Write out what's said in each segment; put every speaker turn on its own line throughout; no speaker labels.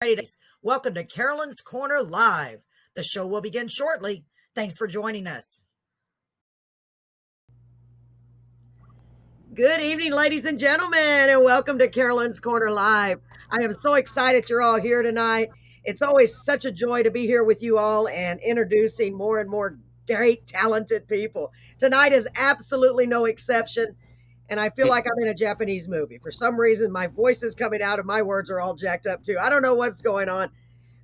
Fridays. Welcome to Carolyn's Corner Live. The show will begin shortly. Thanks for joining us. Good evening, ladies and gentlemen, and welcome to Carolyn's Corner Live. I am so excited you're all here tonight. It's always such a joy to be here with you all and introducing more and more great, talented people. Tonight is absolutely no exception, and I feel like I'm in a Japanese movie. For some reason, my voice is coming out and my words are all jacked up too. I don't know what's going on,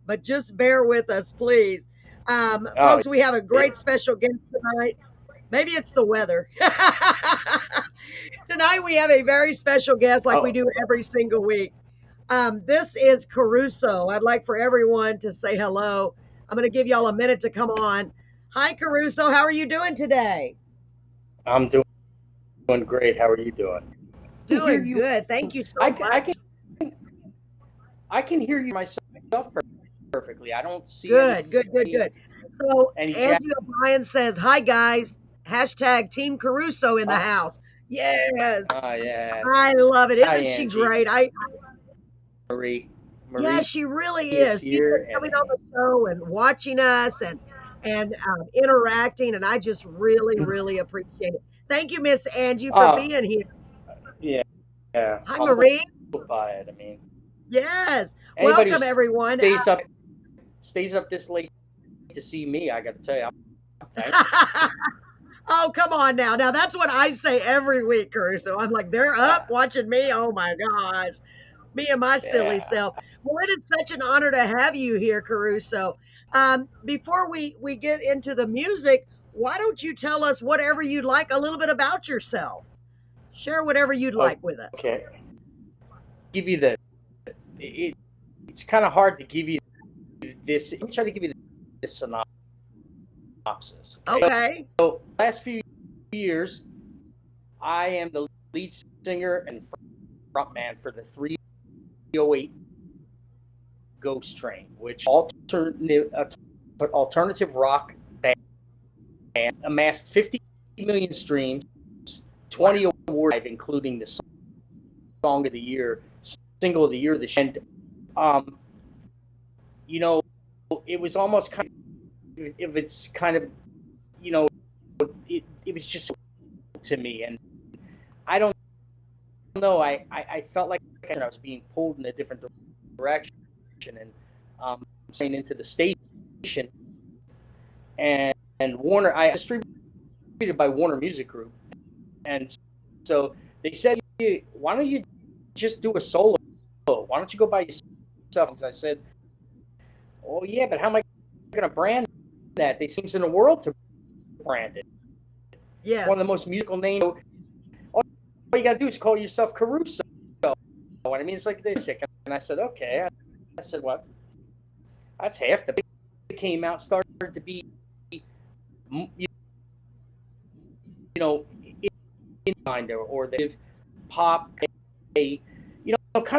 but just bear with us, please. Folks, we have a great special guest tonight. Maybe it's the weather. Tonight we have a very special guest like we do every single week. This is Caruso. I'd like for everyone to say hello. I'm going to give y'all a minute to come on. Hi, Caruso. How are you doing today?
I'm doing great. How are you doing?
Doing good. Thank you so much.
I can hear you myself perfectly. I don't see
Good. So Angie O'Brien says, hi, guys. Hashtag Team Caruso in the house. Yes.
Yeah.
I love it. Isn't
Hi,
she
Angie.
great?
Marie
Yeah, she really is. She's been coming on the show and watching us and interacting, and I just really appreciate it. Thank you, Miss Angie, for being here.
Yeah.
Hi, Marie.
By it. I mean,
yes.
Anybody
Welcome, everyone.
Stays up this late to see me. I got to tell you.
Oh, come on now. Now, that's what I say every week, Caruso. I'm like, they're up watching me. Oh, my gosh. Me and my silly self. Well, it is such an honor to have you here, Caruso. Before we get into the music, why don't you tell us whatever you'd like, a little bit about yourself? Share whatever you'd like with us.
Okay. Give you it's kind of hard to give you this. Let me try to give you the synopsis.
Okay.
So last few years, I am the lead singer and frontman for the 308 Ghost Train, which alternative rock band amassed 50 million streams, 20 awards, including the Song of the Year, Single of the Year this year. And it was almost kind of, if it's kind of, it was just to me, and I don't know. I felt like I was being pulled in a different direction, and staying into the station. And Warner, I distributed by Warner Music Group, and so they said, "Why don't you just do a solo? Why don't you go by yourself?" And I said, "Oh yeah, but how am I going to brand that? They seems in the world to brand it.
Yes.
One of the most musical names. All you got to do is call yourself Caruso." I mean, it's like this. And I said, okay. I said, what? That's half the band came out, started to be, in mind, or the pop, kind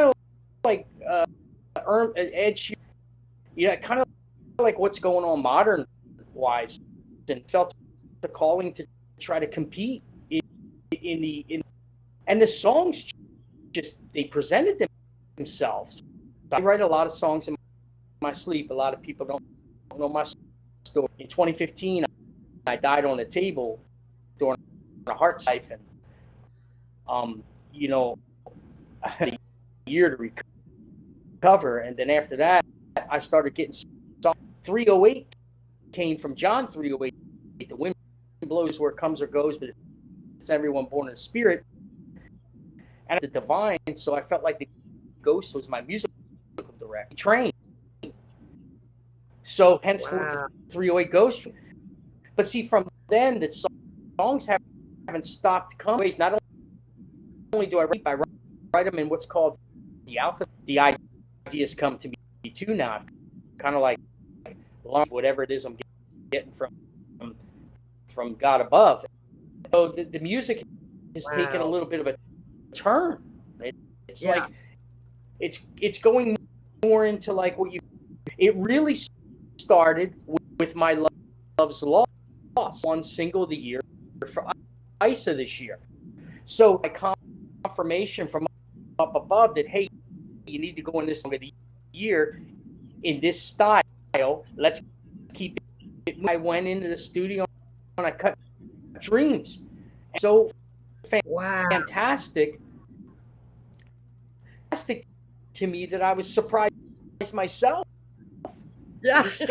of like Edge, kind of like what's going on modern wise, and felt the calling to try to compete and the songs just, they presented themselves. I write a lot of songs in my sleep. A lot of people don't know my story. In 2015, I died on a table during a heart siphon. I had a year to recover, and then after that, I started getting songs. 308 came from John 308. The wind blows where it comes or goes, but it's everyone born in the spirit. And the divine, so I felt like the Ghost was my musical director. Train. So henceforth, the 308 Ghost. But see, from then, the songs haven't stopped coming. Not only do I write them in what's called the alpha. The ideas come to me too now. Kind of like whatever it is I'm getting from God above. So the music has taken a little bit of a turn. It's like it's going more into like what you. It really started with my Love's Lost, one single of the year for ISA this year. So my confirmation from up above that, hey, you need to go in this song of the year in this style. Let's keep it. I went into the studio and I cut Dreams. So
Wow.
fantastic to me that I was surprised myself.
Yeah.
This has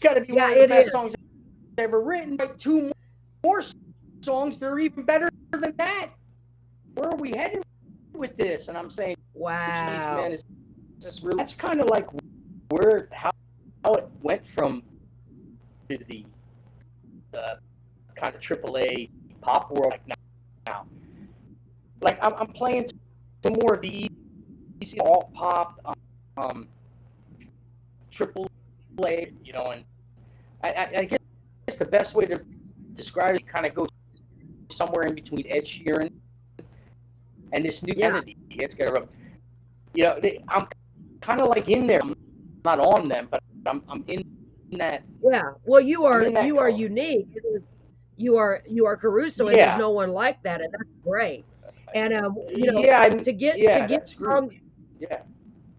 got to be
Yeah,
one of the
it
best
is.
songs I've ever written. Like 2 more songs that are even better than that. Where are we headed with this? And I'm saying,
Wow.
man, is this really? That's kind of like where how it went from to the kind of AAA pop world like now. Like I'm playing to more of the easy alt pop, AAA, you know, and I guess the best way to describe it kind of goes somewhere in between Ed Sheeran and this new entity. It's gonna, you know, I'm kind of like in there. I'm not on them, but I'm in that.
Yeah. Well, you are unique. It is, you are Caruso, and there's no one like that, and that's great. And you know, to get songs.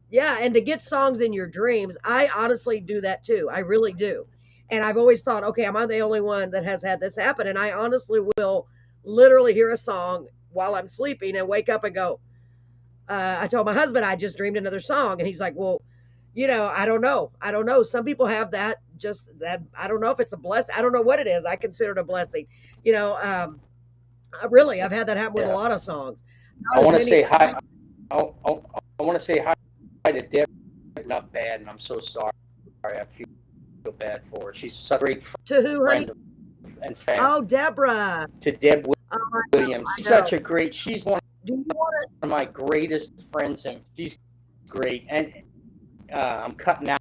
Yeah, and to get songs in your dreams, I honestly do that too. I really do. And I've always thought, okay, am I the only one that has had this happen? And I honestly will literally hear a song while I'm sleeping and wake up and go, I told my husband I just dreamed another song. And he's like, well, you know, I don't know. I don't know. Some people have that, just that. I don't know if it's a blessing. I don't know what it is. I consider it a blessing. You know, really, I've had that happen with a lot of songs.
I want to say hi. I want to say hi to Deb. Not bad, and I'm so sorry. I feel bad for her. She's such a great
to who, honey?
And fan.
Oh, Deborah.
To Deb Williams. Such a great. She's one of my greatest friends, and she's great. And I'm cutting out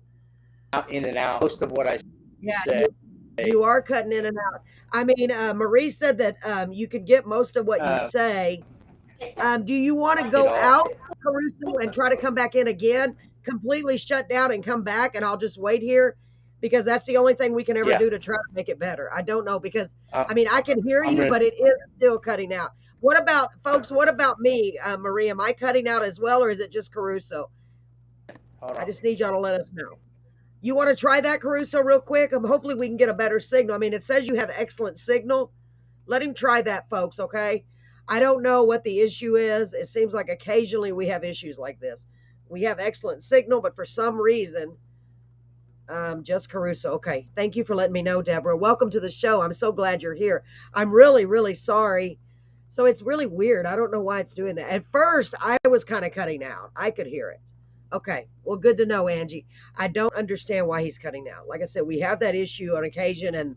in and out most of what I said.
You are cutting in and out. I mean, Marie said that you could get most of what you say. Do you want to go out, Caruso, and try to come back in again? Completely shut down and come back, and I'll just wait here, because that's the only thing we can ever do to try to make it better. I don't know, because I mean, I can hear you, but it is still cutting out. What about, folks, what about me, Marie? Am I cutting out as well, or is it just Caruso? I just need y'all to let us know. You want to try that, Caruso, real quick? Hopefully we can get a better signal. I mean, it says you have excellent signal. Let him try that, folks, okay? I don't know what the issue is. It seems like occasionally we have issues like this. We have excellent signal, but for some reason, just Caruso. Okay, thank you for letting me know, Deborah. Welcome to the show. I'm so glad you're here. I'm really, really sorry. So it's really weird. I don't know why it's doing that. At first, I was kind of cutting out. I could hear it. Okay, well, good to know, Angie. I don't understand why he's cutting out. Like I said, we have that issue on occasion, and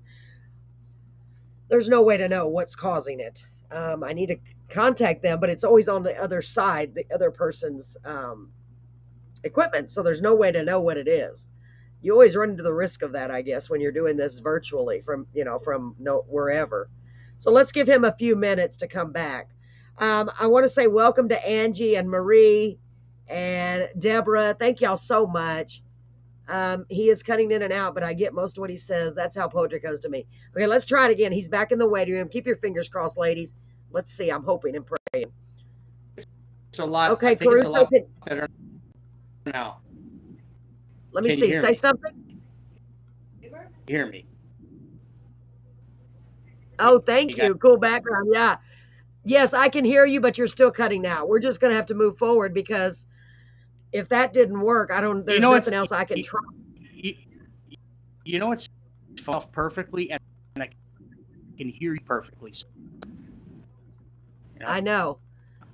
there's no way to know what's causing it. I need to contact them, but it's always on the other side, the other person's equipment, so there's no way to know what it is. You always run into the risk of that, I guess, when you're doing this virtually from wherever. So let's give him a few minutes to come back. I want to say welcome to Angie and Marie and Deborah. Thank y'all so much. He is cutting in and out, but I get most of what he says. That's how poetry comes to me. Okay, let's try it again. He's back in the waiting room. Keep your fingers crossed, ladies. Let's see. I'm hoping and praying.
It's a lot.
Okay, Caruso,
it's a lot better now.
Let me see. Say something.
Hear me.
Oh, thank you. Cool background. Yeah. Yes, I can hear you, but you're still cutting out. We're just going to have to move forward, because if that didn't work, there's nothing else I can try.
You know, it's off perfectly, and I can hear you perfectly. So,
I know.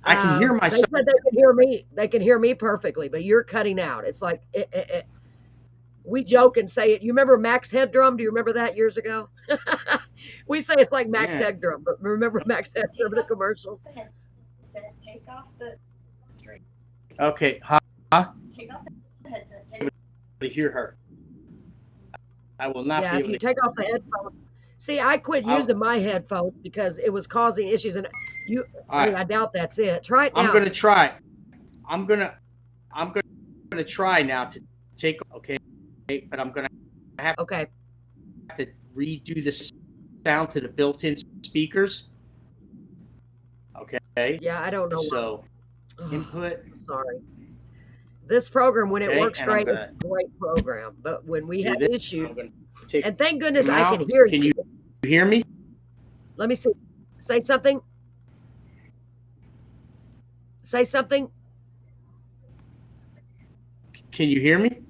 I can hear myself.
They said they can hear me. They can hear me perfectly, but you're cutting out. It's like, we joke and say it. You remember Max Headroom? Do you remember that years ago? We say it's like Max Headroom, but remember Max Headroom, the commercials?
Take off the
Okay,
Take off the headset.
To hear her. I will not be able
if you take off the headphones. See, I quit using my headphones because it was causing issues, and I doubt that's it. Try it now.
I'm going to try. I'm going to try now to take, okay, but I'm going to have to redo the sound to the built-in speakers. Okay.
Yeah, I don't know.
So, input.
Sorry. This program, when it
Okay,
works
and I'm
great, it's
gonna
a great program. But when we
do
have
this.
issues,
I'm gonna take
and thank goodness
them
I can
out.
hear
Can
you.
you hear me?
Let me see. Say something. Say something.
Can you hear me?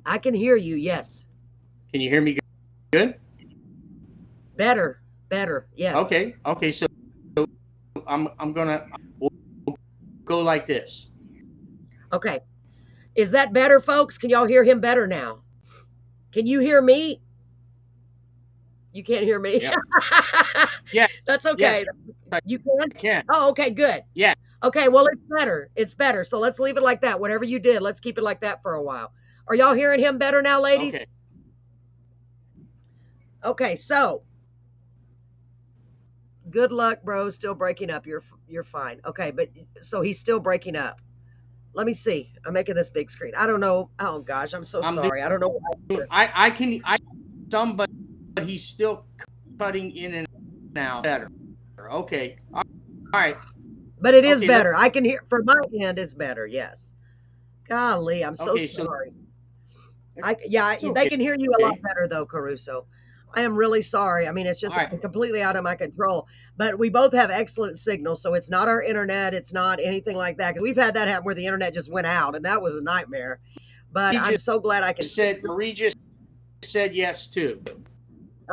I can hear you. Yes.
Can you hear me good?
Better. Better. Yes.
Okay. Okay. So I'm gonna we'll go like this.
Okay. Is that better, folks? Can y'all hear him better now? Can you hear me? You can't hear me?
Yeah. Yeah.
That's
Yes.
okay. You can?
I can.
Oh, okay, good.
Yeah.
Okay, well, it's better. It's better. So let's leave it like that. Whatever you did, let's keep it like that for a while. Are y'all hearing him better now, ladies?
Okay.
Okay, so good luck, bro. Still breaking up. You're fine. Okay, but so he's still breaking up. Let me see. I'm making this big screen. I don't know. Oh gosh, I'm so sorry. I don't know why.
I some, but he's still cutting in and out. Better. Okay. All right.
But it is
Okay,
better. I can hear from my end. It's better. Yes. Golly, I'm so
Okay, so
sorry.
it's
They
okay.
can hear you a lot better though, Caruso. I am really sorry. I mean, it's just
All right.
completely out of my control. But we both have excellent signal, so it's not our internet. It's not anything like that. Because we've had that happen where the internet just went out, and that was a nightmare. But I'm so glad I can.
Marie just said yes too.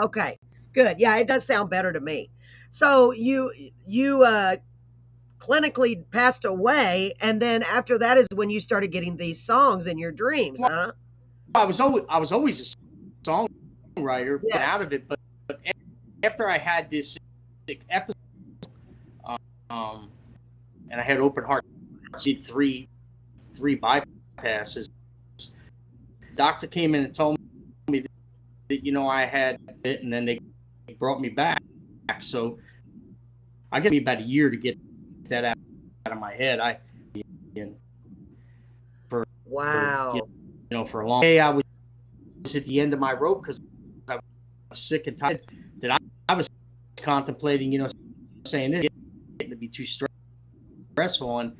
Okay, good. Yeah, it does sound better to me. So you clinically passed away, and then after that is when you started getting these songs in your dreams,
Well,
huh?
I was always a songwriter, get out
Yes.
of it, but after I had this sick episode, and I had open heart, did three bypasses. Doctor came in and told me that I had it, and then they brought me back. So I guess it took me about a year to get that out of my head.
Wow.
For a long day, I was at the end of my rope because I was sick and tired. That I was contemplating, saying it to be too stressful, and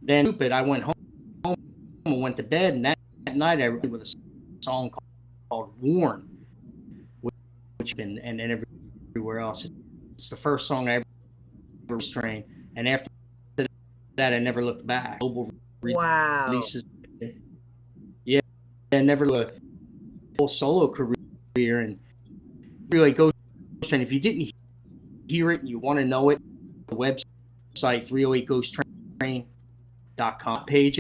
then stupid. I went home and went to bed, and that night I wrote with a song called "Worn," which been and everywhere else. It's the first song I ever strained, and after that, I never looked back. Global
Wow.
releases, yeah, I never looked. Whole solo career, and really Ghost Train. If you didn't hear it and you want to know it, the website 308ghosttrain.com page,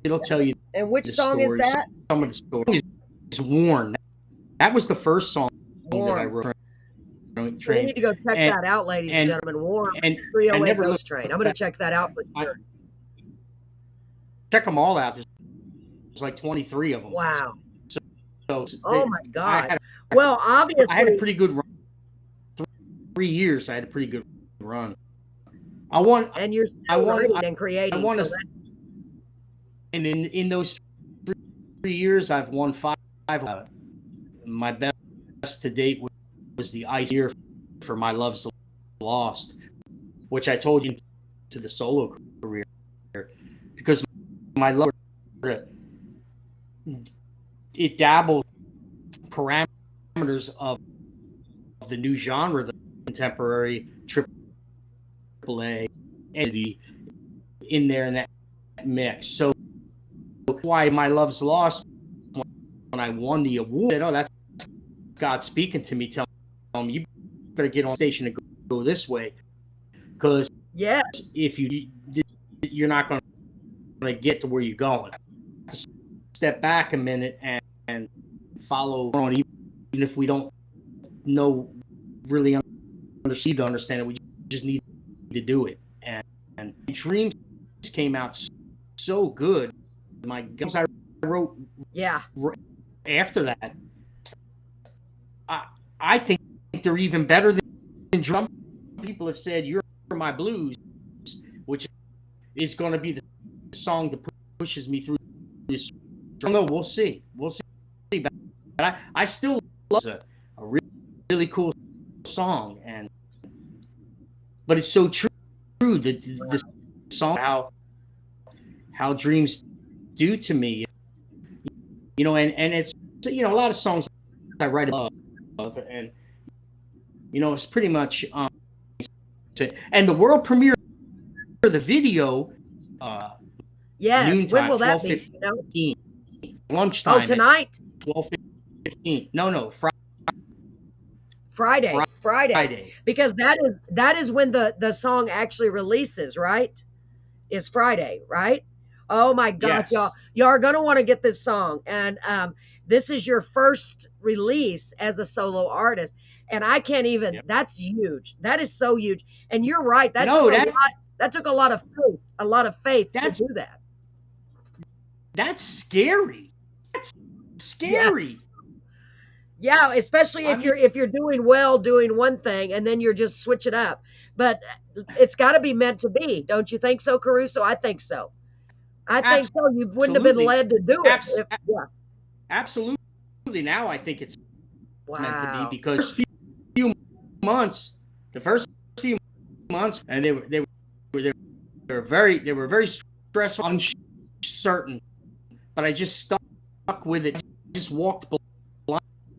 it'll tell you
And which
the
song is
story.
that?
Some of the story is Worn. That was the first song that I
Warm.
wrote.
So we need to go check that out, ladies and gentlemen. Warm
and
308
I never
Ghost
looked
Train. I'm going to check that out for sure.
Check them all out. There's like 23 of them.
Wow.
So
Oh my God. Well, obviously,
I had a pretty good run. 3 years, I had a pretty good run.
And you're still writing and creating.
And in those 3 years, I've won 5. My best to date was the Ice Year for My Love's Lost, which I told you to the solo career, because my love, it dabbles parameters of the new genre, the contemporary AAA entity in there in that mix. So why My Love's Lost, when I won the award, I said, oh, that's God speaking to me, telling me you better get on station and go this way, because if you're not going to get to where you're going. Step back a minute and follow on, even if we don't really understand it. We just need to do it. And Dreams came out so good. My guns I wrote after that, I think they're even better than Drum. People have said You're My Blues, which is going to be the song that pushes me through this. No, we'll see. But I still love it. A really cool song, but it's so true that the song, how Dreams do to me, and it's, a lot of songs I write about, and, it's pretty much, and the world premiere of the video,
Yes. When
noontime,
will that be? You know?
12:15,
Oh,
lunchtime at
tonight?
12:15. No,
Friday.
Friday.
Because that is when the song actually releases, right? Is Friday, right? Oh my gosh,
Yes.
y'all are gonna want to get this song. And this is your first release as a solo artist. And I can't even,
Yep.
that's huge. That is so huge. And you're right, that
No,
took a lot of faith to
that's
do that.
that's scary. That's scary.
Yeah, especially
I
if you're doing well doing one thing and then you're just switching up. But it's got to be meant to be, don't you think so, Caruso? I think so. I think so. You wouldn't have been
Absolutely.
led to do it. Yeah.
Absolutely. Now I think it's meant to be,
Wow.
because months, the first few months, and they were very stressful, uncertain, but I just stuck with it. I just walked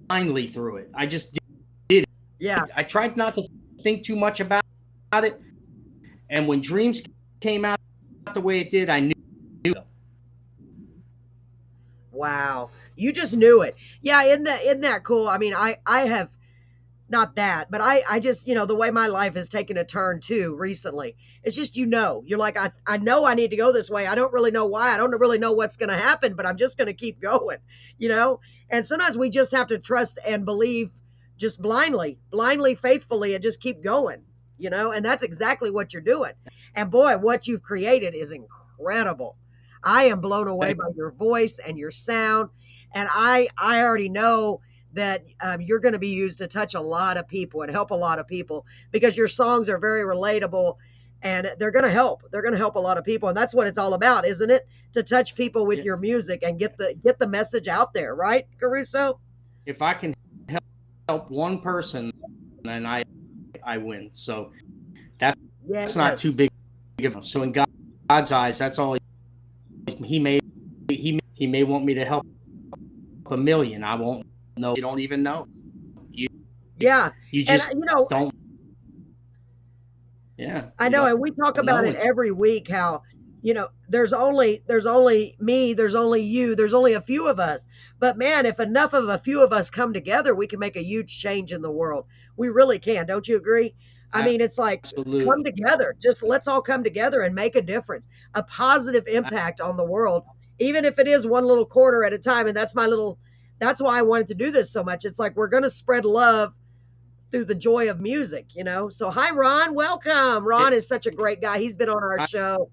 blindly through it. I just did it.
Yeah.
I tried not to think too much about it, and when Dreams came out the way it did, I knew.
Wow. You just knew it. Yeah, isn't that cool? I mean, I have not that, but I just, the way my life has taken a turn too recently. It's just, you're like, I know I need to go this way. I don't really know why. I don't really know what's going to happen, but I'm just going to keep going, And sometimes we just have to trust and believe just blindly, faithfully, and just keep going, and that's exactly what you're doing. And boy, what you've created is incredible. I am blown away by your voice and your sound. And I already know that you're going to be used to touch a lot of people and help a lot of people, because your songs are very relatable and they're going to help. They're going to help a lot of people. And that's what it's all about, isn't it? To touch people with your music and get the message out there. Right, Caruso?
If I can help one person, then I win. So that's not too big of a, so in God's eyes, that's all he may want me to help a million. I won't know. You don't even know. You just don't. Yeah.
I know, and we talk about it every week, how, there's only me, there's only you, there's only a few of us. But man, if enough of a few of us come together, we can make a huge change in the world. We really can. Don't you agree? I mean, it's like,
absolutely,
come together. Just let's all come together and make a difference, a positive impact on the world, even if it is one little quarter at a time. And that's why I wanted to do this so much. It's like, we're going to spread love through the joy of music, So hi, Ron. Welcome. Ron is such a great guy. He's been on our show.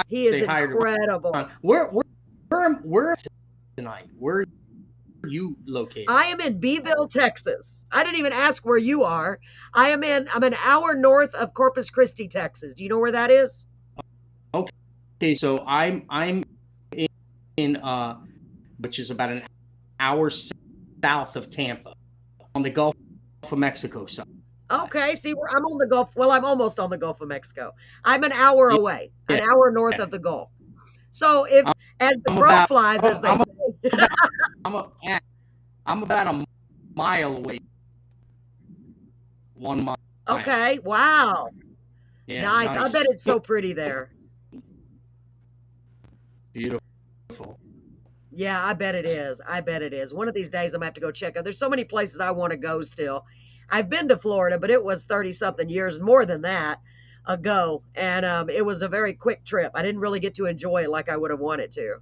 He is incredible.
Where tonight? Where are you located?
I am in Beeville, Texas. I didn't even ask where you are. I'm an hour north of Corpus Christi, Texas. Do you know where that is?
Okay, so I'm in which is about an hour south of Tampa, on the Gulf of Mexico side.
Okay, see, I'm on the Gulf. Well, I'm almost on the Gulf of Mexico. I'm an hour away, an hour north of the Gulf. So as the crow flies, as they say.
I'm about a mile away. 1 mile.
Okay, wow. Yeah, nice. I bet it's so pretty there.
Beautiful.
Yeah, I bet it is. One of these days I'm going to have to go check out. There's so many places I want to go still. I've been to Florida, but it was 30-something years, more than that, ago. And it was a very quick trip. I didn't really get to enjoy it like I would have wanted to.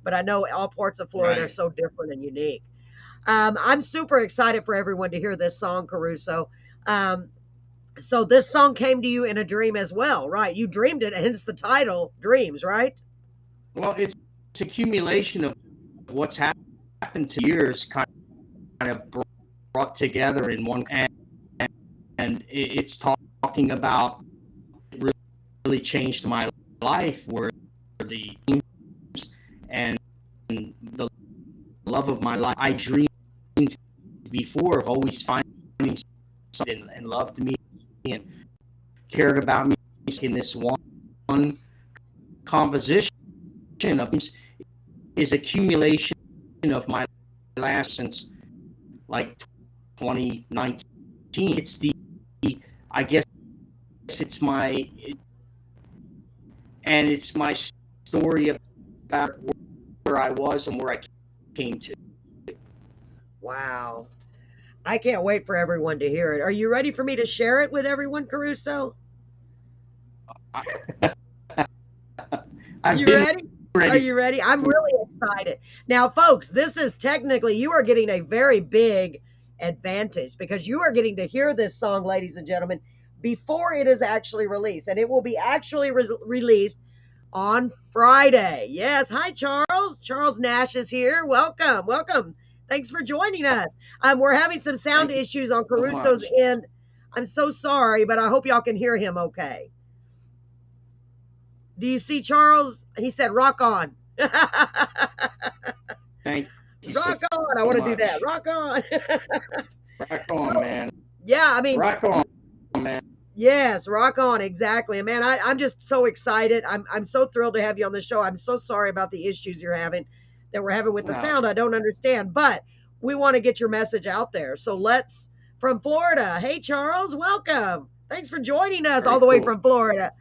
But I know all parts of Florida are so different and unique. I'm super excited for everyone to hear this song, Caruso. So this song came to you in a dream as well, right? You dreamed it, hence the title, Dreams, right?
Well, it's accumulation of what's happened to years, kind of brought together in one, and it's talking about, it really changed my life, where the and the love of my life, I dreamed before of always finding something, and loved me and cared about me in this one composition of is accumulation of my last since like 2019. It's I guess it's my story about where I was and where I came to.
Wow. I can't wait for everyone to hear it. Are you ready for me to share it with everyone, Caruso? You ready? Are you ready? I'm really excited. Now, folks, this is technically, you are getting a very big advantage because you are getting to hear this song, ladies and gentlemen, before it is actually released. And it will be actually released on Friday. Yes. Hi, Charles. Charles Nash is here. Welcome. Welcome. Thanks for joining us. We're having some sound issues on Caruso's end. I'm so sorry, but I hope y'all can hear him okay. Do you see Charles? He said, rock on.
Thank you.
Rock on. I want to do that. Rock on.
Rock on, man.
Yeah, I mean.
Rock on, man.
Yes, rock on. Exactly. And man, I'm just so excited. I'm so thrilled to have you on the show. I'm so sorry about the issues that we're having with the sound. I don't understand, but we want to get your message out there. So from Florida. Hey, Charles, welcome. Thanks for joining us all the way from Florida.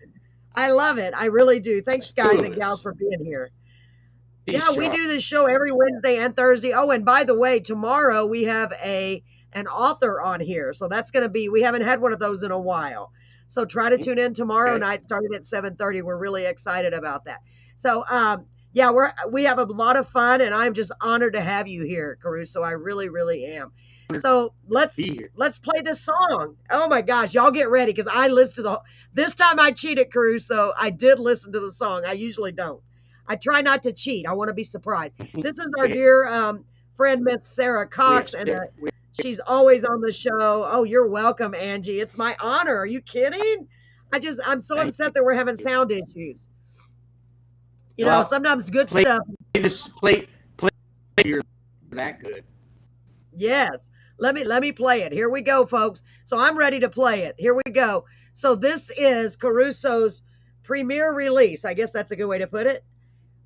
I love it. I really do. Thanks, guys and gals, for being here. Yeah, we do this show every Wednesday and Thursday. Oh, and by the way, tomorrow we have an author on here. So that's going to be, we haven't had one of those in a while. So try to tune in tomorrow night, starting at 7:30. We're really excited about that. So, yeah, we have a lot of fun, and I'm just honored to have you here, Caruso. I really, really am. So let's play this song. Oh my gosh, y'all get ready because I listened to this time I cheated, Caruso. I did listen to the song. I usually don't. I try not to cheat. I want to be surprised. This is our dear friend, Miss Sarah Cox, and she's always on the show. Oh, you're welcome, Angie. It's my honor. Are you kidding? I'm so upset that we're having sound issues. You know, sometimes good stuff.
Play you're that good.
Yes. Let me play it. Here we go, folks. So I'm ready to play it. Here we go. So this is Caruso's premiere release. I guess that's a good way to put it.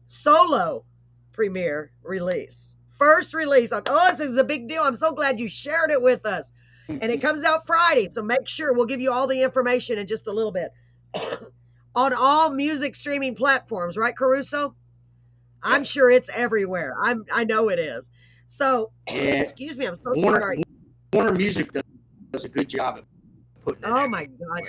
Solo premiere release. First release. Oh, this is a big deal. I'm so glad you shared it with us. And it comes out Friday. So make sure we'll give you all the information in just a little bit. On all music streaming platforms, right, Caruso? I'm sure it's everywhere. I know it is. So, excuse me, I'm so sorry.
Warner Music does a good job of putting it.
Oh my gosh.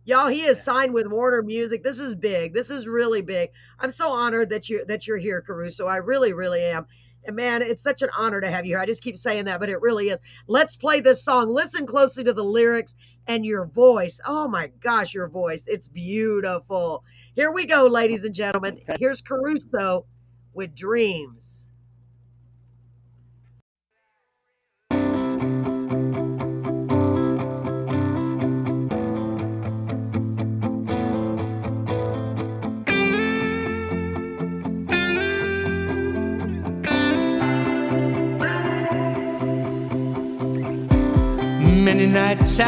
Y'all, he is signed with Warner Music. This is big. This is really big. I'm so honored that you're here, Caruso. I really, really am. And man, it's such an honor to have you here. I just keep saying that, but it really is. Let's play this song. Listen closely to the lyrics and your voice. Oh my gosh, your voice. It's beautiful. Here we go, ladies and gentlemen. Here's Caruso with Dreams.
Many nights I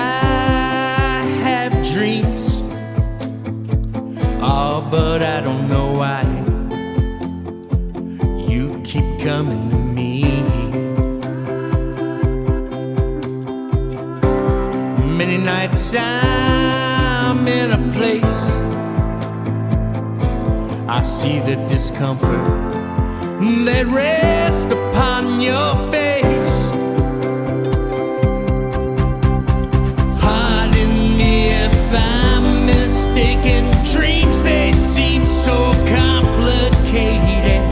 have dreams, oh, but I don't know why you keep coming to me. Many nights I'm in a place, I see the discomfort that rests upon your face. If I'm mistaken, dreams, they seem so complicated.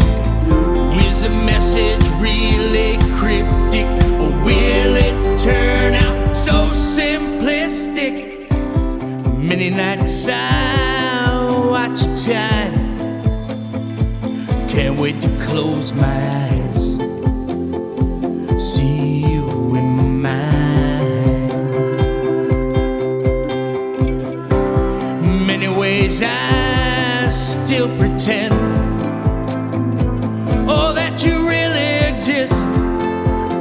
Is a message really cryptic, or will it turn out so simplistic? Many nights I watch time, can't wait to close my eyes, see you in my mind. I still pretend, oh, that you really exist,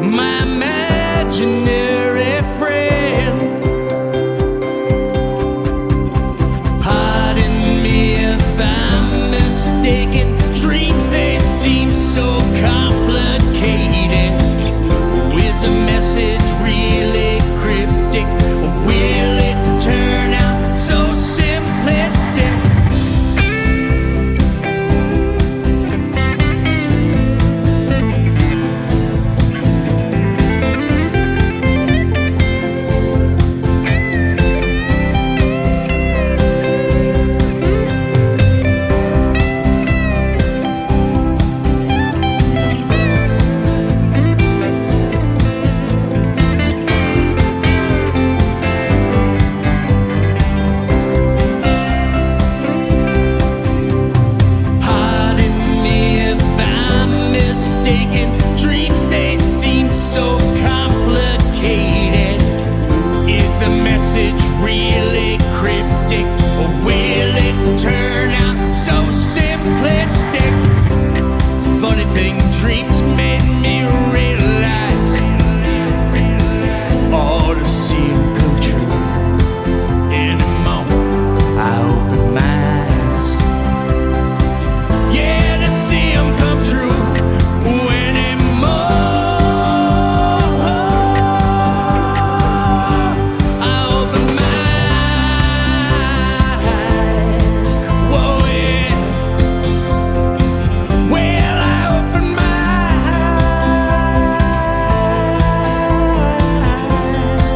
my imaginary friend. Pardon me if I'm mistaken, dreams, they complicated? Is the message really cryptic? Or will it turn out so simplistic? Pardon me if I'm mistaken. Dreams, they seem so complicated. Is the message really cryptic? Or will it turn out so simplistic? Funny thing, dreams made me realize all to see them come true. In a moment, I open my eyes. Yeah, to see them come true. Anymore, I open my eyes. Whoa, yeah. Well, I open my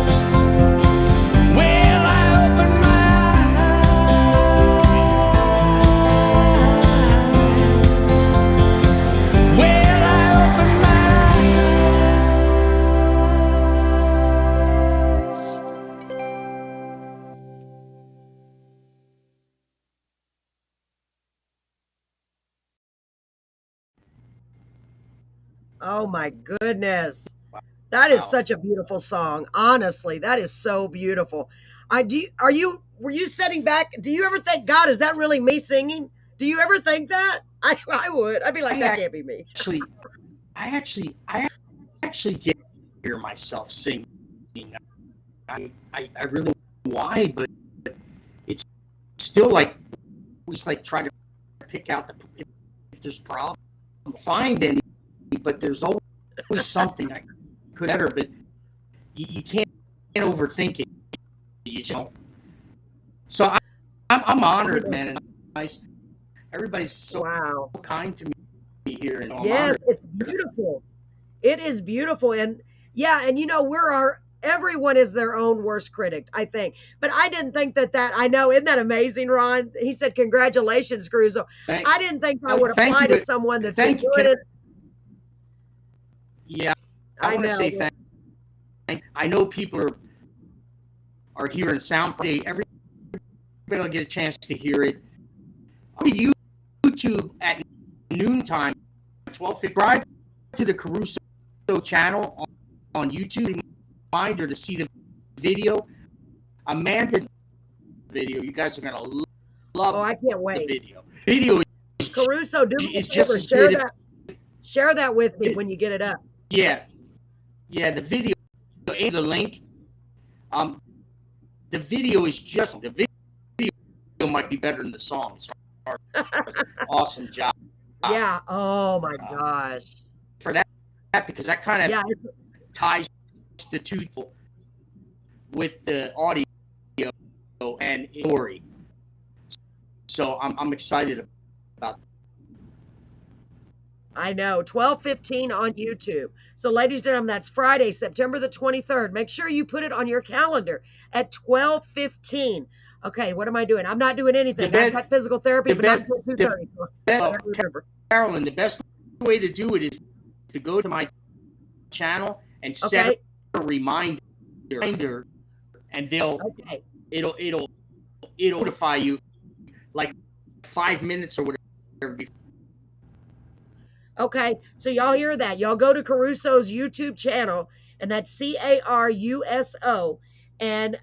eyes. Well, I open my eyes. Well, I open my
Oh my goodness. That is
Wow.
such a beautiful song. Honestly, that is so beautiful. Were you sitting back? Do you ever think, God, is that really me singing? Do you ever think that? I would. I'd be like,
I
that can't be me.
I actually get hear myself sing. I really why, but it's still like we just like try to pick out if there's problem, find any, but there's always something I could ever, but you can't overthink it, you know. So I'm honored, man, and nice. Everybody's so
Wow.
kind to me here, and I'm
Yes,
honored.
it's beautiful. It is beautiful. And yeah, and everyone is their own worst critic, I think. But I didn't think I know, isn't that amazing, Ron? He said, congratulations, Caruso.
Thank,
I didn't think I
oh,
would
thank
apply
you,
to
but
someone that's been
thank you.
doing it.
Yeah, I
I
want to say
know.
thank. I know people are hearing sound. Everybody will get a chance to hear it. On YouTube at noontime, 12:50. Subscribe to the Caruso channel on YouTube. Reminder to see the video. Amanda video. You guys are gonna love
Oh, I can't
the
video.
video. Video
Caruso, do me a
is just
favor.
as good.
Share that with me when you get it up.
Yeah, the video and the link. The video is just the video might be better than the songs. Awesome job.
Yeah. Oh my gosh.
For that because that kind of
Yeah.
ties the two with the audio and story. So I'm excited about.
I know. 12:15 on YouTube. So, ladies and gentlemen, that's Friday, September the 23rd. Make sure you put it on your calendar at 12:15. Okay, what am I doing? I'm not doing anything. I've got physical therapy, but not until 2:30.
Carolyn, the best way to do it is to go to my channel and set a reminder, and it'll notify you like 5 minutes or whatever.
Okay, so y'all hear that? Y'all go to Caruso's YouTube channel, and that's Caruso, and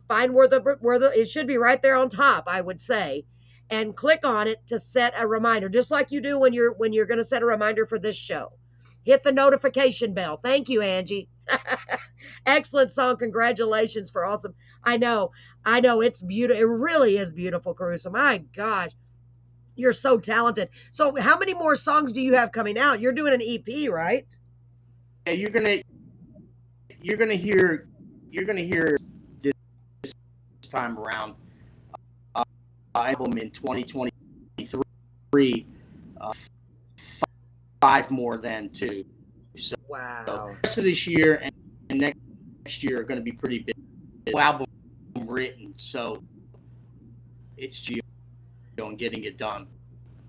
find where the it should be right there on top, I would say, and click on it to set a reminder, just like you do when you're going to set a reminder for this show. Hit the notification bell. Thank you, Angie. Excellent song. Congratulations for awesome. I know it's beautiful. It really is beautiful, Caruso. My gosh. You're so talented. So how many more songs do you have coming out? You're doing an EP, right?
Yeah, you're gonna hear this time around album in 2023. Uh, 5 more then too. So
Wow.
the rest of this year and next year are going to be pretty big. Album written, so it's just getting it done.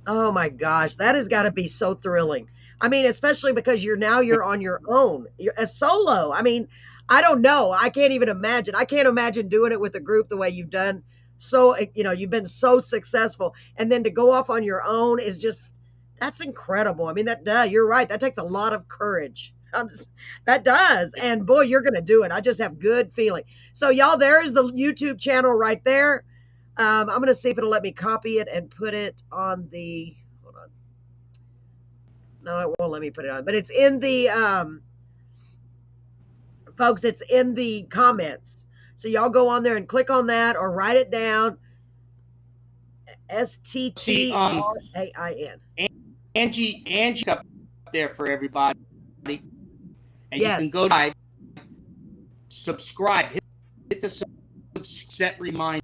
Oh my gosh, that has got to be so thrilling. I mean, especially because you're on your own. You're a solo. I mean, I don't know. I can't even imagine. I can't imagine doing it with a group the way you've done. So, you've been so successful, and then to go off on your own is just, that's incredible. I mean, you're right. That takes a lot of courage. That does. And boy, you're going to do it. I just have good feeling. So y'all, there's the YouTube channel right there. I'm going to see if it'll let me copy it and put it on the, hold on. No, it won't let me put it on, but it's in the, folks, it's in the comments. So y'all go on there and click on that or write it down. STTRAIN.
Angie up there for everybody. And
yes.
You can go to subscribe, hit the set reminder,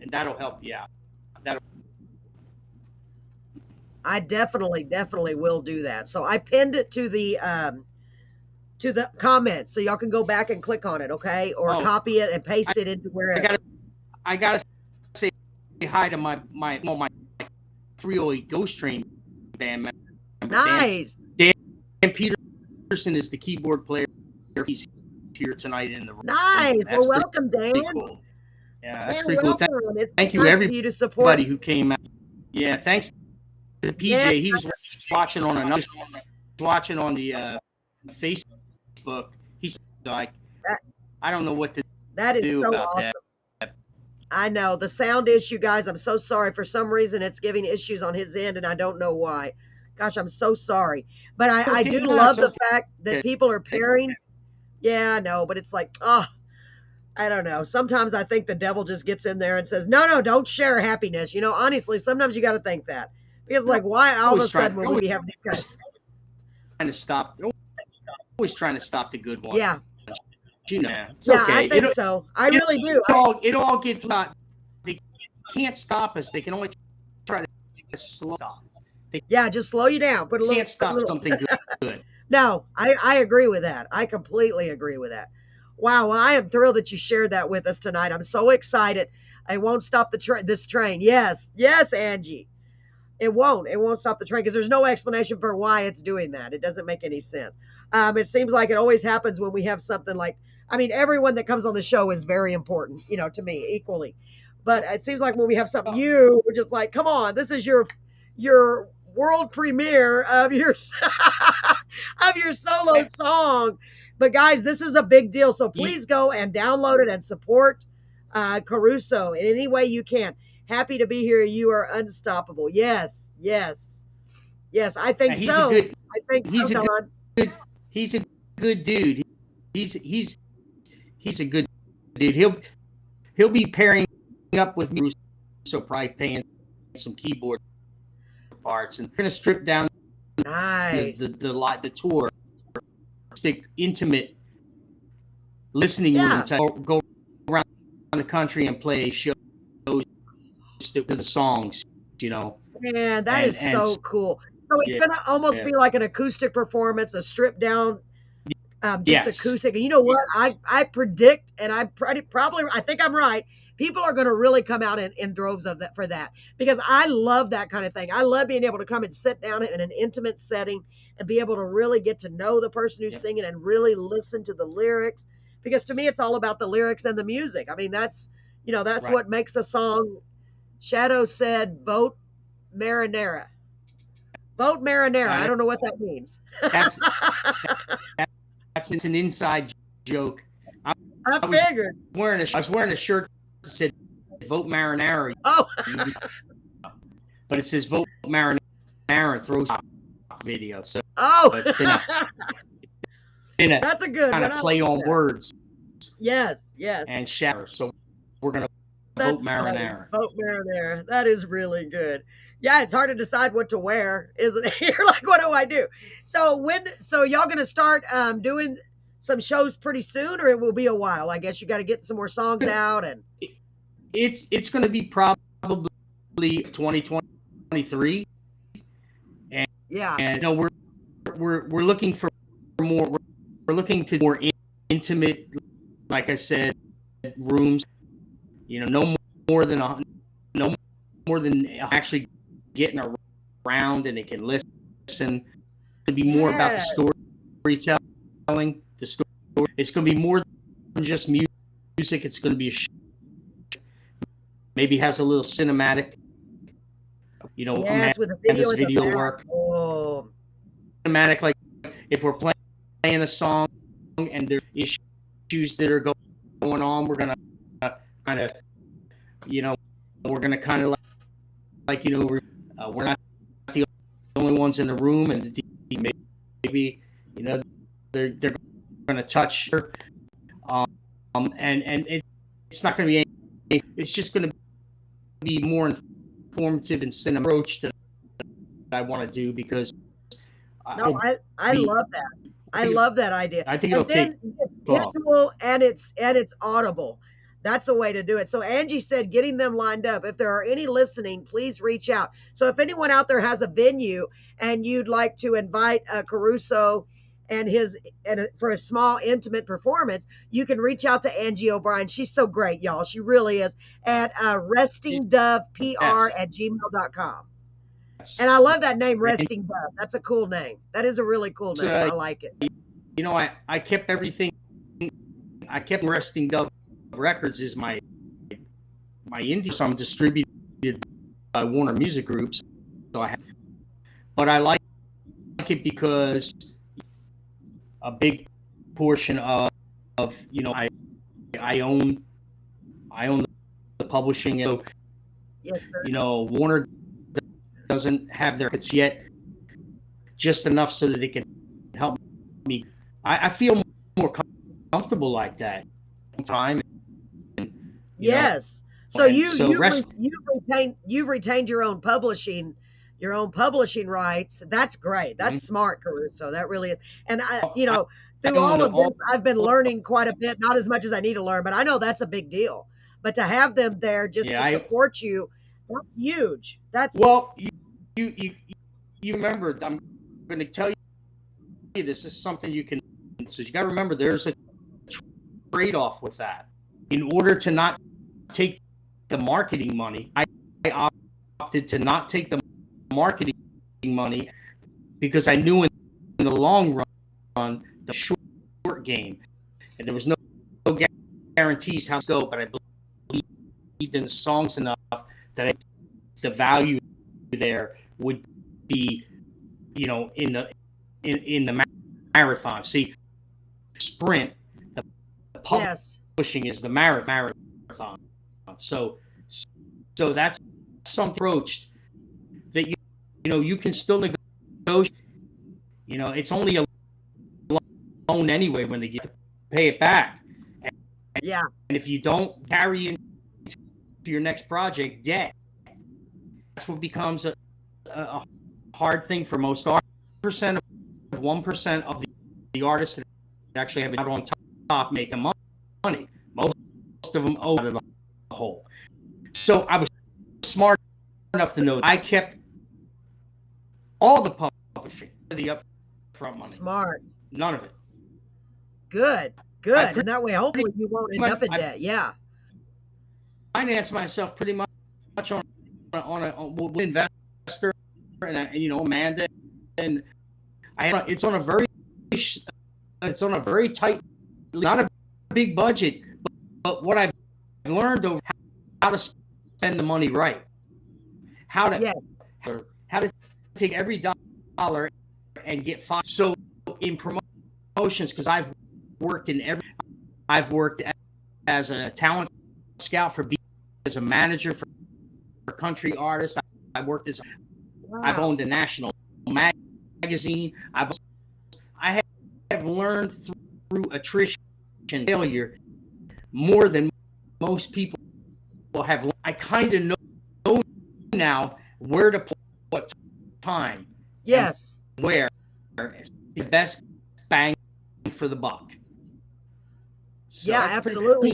and that'll help you out.
I definitely will do that. So I pinned it to the comments, so y'all can go back and click on it, okay? Or copy it and paste it into wherever.
I gotta say hi to my 308 Ghost Train band member.
Nice.
Dan Peterson is the keyboard player. He's here tonight in the room.
Nice. Well, welcome, Dan.
Cool. Yeah, that's
Dan,
pretty cool. Thank you, everybody who came out. Yeah, thanks to PJ. Yeah. He was watching on the Facebook. He's like, I don't know what to do.
That is so awesome. That. I know the sound issue, guys. I'm so sorry. For some reason, it's giving issues on his end, and I don't know why. Gosh, I'm so sorry. But I do love the fact that people are pairing. Yeah, I know, but it's like, I don't know. Sometimes I think the devil just gets in there and says, no, don't share happiness. Honestly, sometimes you got to think that. Because, like, why all of a sudden when we have these guys
always trying to stop the good one.
Yeah.
It's okay.
I think so. I really do.
It'll all get through. They can't stop us. They can only try to slow stop.
Just slow you down. Put a little.
Can't stop something good.
No, I agree with that. I completely agree with that. Wow, well, I am thrilled that you shared that with us tonight. I'm so excited. I won't stop this train. Yes, Angie. It won't stop the train because there's no explanation for why it's doing that. It doesn't make any sense. It seems like it always happens when we have something like, everyone that comes on the show is very important, to me equally. But it seems like when we have something we're just like, come on, this is your world premiere of your solo song. But guys, this is a big deal. So please go and download it and support Caruso in any way you can. Happy to be here. You are unstoppable. Yes. I think so.
He's a good dude. He's a good dude. He'll be pairing up with me. So probably paying some keyboard parts, and we're gonna strip down the tour, stick intimate listening room to go around the country and play shows with the songs,
Yeah, that is so cool. So it's gonna almost be like an acoustic performance, a stripped down, acoustic. And you know what? I predict, and I think I'm right. People are going to really come out in droves of that for that, because I love that kind of thing. I love being able to come and sit down in an intimate setting and be able to really get to know the person who's singing and really listen to the lyrics, because to me, it's all about the lyrics and the music. That's what makes a song. Shadow said, vote marinara. Vote marinara. I don't know what that means.
That's an inside joke. I
figured.
I was wearing a shirt that said "Vote Marinara."
Oh.
But it says "Vote Marinara" and throws out video. So it's been a
that's a good
kind of play on words.
Yes.
And shadow. So we're gonna
That's
Vote Marinara.
Vote marinara. That is really good. Yeah, it's hard to decide what to wear, isn't it? You're like, what do I do? So y'all gonna start doing some shows pretty soon, or it will be a while? I guess you got to get some more songs out and.
It's going to be probably 2023, and
Yeah.
and we're looking for more. We're looking to more intimate, like I said, rooms. No more than actually getting around and they can listen. It'll be more about the storytelling. The story. It's going to be more than just music. It's going to be maybe has a little cinematic.
Yes, with
Amanda's video work.
Oh.
Cinematic, like if we're playing a song and there's issues that are going on, we're gonna kind of, we're gonna kind of we're not the only ones in the room, and maybe they're gonna touch her, and it's not gonna be anything. It's just gonna be more informative and cinematic approach that I want to do, because
I love that. I love that idea.
I think it'll take
it's visual and it's audible. That's a way to do it. So Angie said, getting them lined up. If there are any listening, please reach out. So if anyone out there has a venue and you'd like to invite Caruso and for a small intimate performance, you can reach out to Angie O'Brien. She's so great, y'all. She really is, at restingdovepr@gmail.com. And I love that name, Resting Dove. That's a cool name. That is a really cool name. I like it.
I kept everything. I kept Resting Dove Records is my indie song distributed by Warner Music Groups. But I like it because a big portion of I own the publishing. So,
yes, sir.
Warner doesn't have their hits yet, just enough so that they can help me. I feel more comfortable like that time.
Yes. So you've retained your own publishing rights. That's great. That's smart, Caruso. That really is. And through all of this, I've been learning quite a bit. Not as much as I need to learn, but I know that's a big deal. But to have them there just to support you, that's huge. That's
you remember. I'm going to tell you, this is something you can. So you got to remember, there's a trade-off with that. In order to not take the marketing money, I opted to not take the marketing money because I knew in the long run the short game, and there was no guarantees how to go. But I believed in the songs enough that the value there would be, in the marathon. See, sprint, the publishing is the marathon. So that's some approach that you can still negotiate. It's only a loan anyway when they get to pay it back. And if you don't carry into your next project debt, that's what becomes a hard thing for most artists. 1% of the artists that actually have it out on top making money. Most of them owe the whole. So I was smart enough to know I kept all the publishing, the upfront money.
Smart.
None of it.
Good. And that way, hopefully, you won't end up in debt. Yeah.
Finance myself pretty much on an investor, and Amanda, and it's on a very tight, not a big budget, but what I've learned over how to spend the money right, how to take every dollar and get five. So in promotions, because I've worked as a talent scout for as a manager for country artists. I've worked as I've owned a national magazine. I have learned through attrition and failure more than most people have. I kind of know now where to put time.
Yes.
And where is the best bang for the buck. So
yeah, absolutely.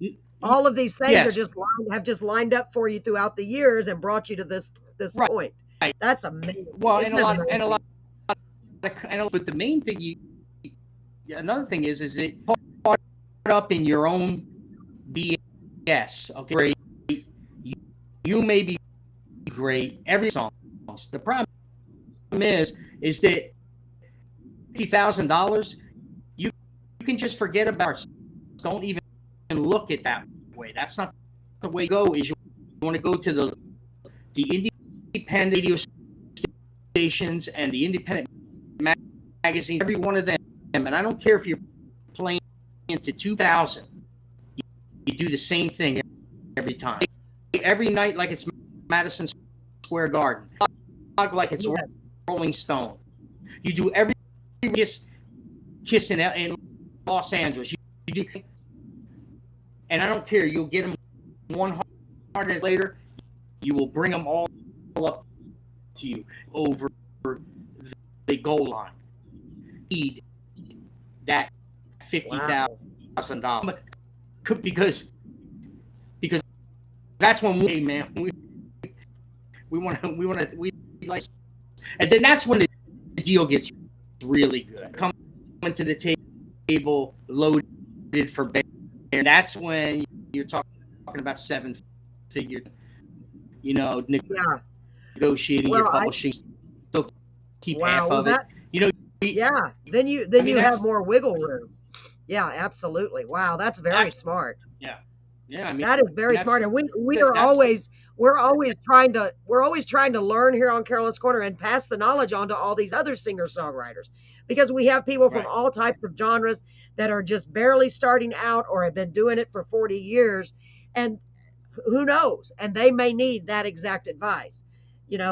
And all of these things are just lined up for you throughout the years and brought you to this point.
Right.
That's amazing.
Well, and a lot, but the main thing another thing is it caught up in your own BS. Okay, great. You may be great every song. The problem is that $50,000, you can just forget about it. Don't even look at that way. That's not the way to go. Is you want to go to the independent radio stations and the independent magazines, every one of them. And I don't care if you're playing into 2,000. You do the same thing every time. Every night like it's Madison Square Garden. Like it's Rolling Stone. You do every kiss in Los Angeles. You do, and I don't care. You'll get them 100 later. You will bring them all up to you over the goal line. Need that $50,000 because that's when we like, and then that's when the deal gets really good. Coming to the table loaded for bear, and that's when you're talking about 7-figure, negotiating your publishing. Still keep half of it.
Then you have more wiggle room. Yeah, absolutely. Wow, that's very smart.
Yeah, I mean,
that is very smart, and we're always trying to learn here on Carolyn's Corner and pass the knowledge on to all these other singer-songwriters, because we have people from all types of genres that are just barely starting out or have been doing it for 40 years, and who knows, and they may need that exact advice.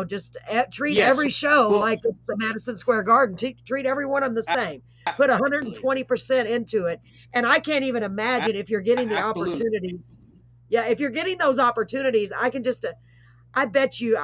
Just treat every show like it's the Madison Square Garden. Treat every one of them the same. Put 120% into it. And I can't even imagine if you're getting the opportunities. Yeah, if you're getting those opportunities, I can just, I bet you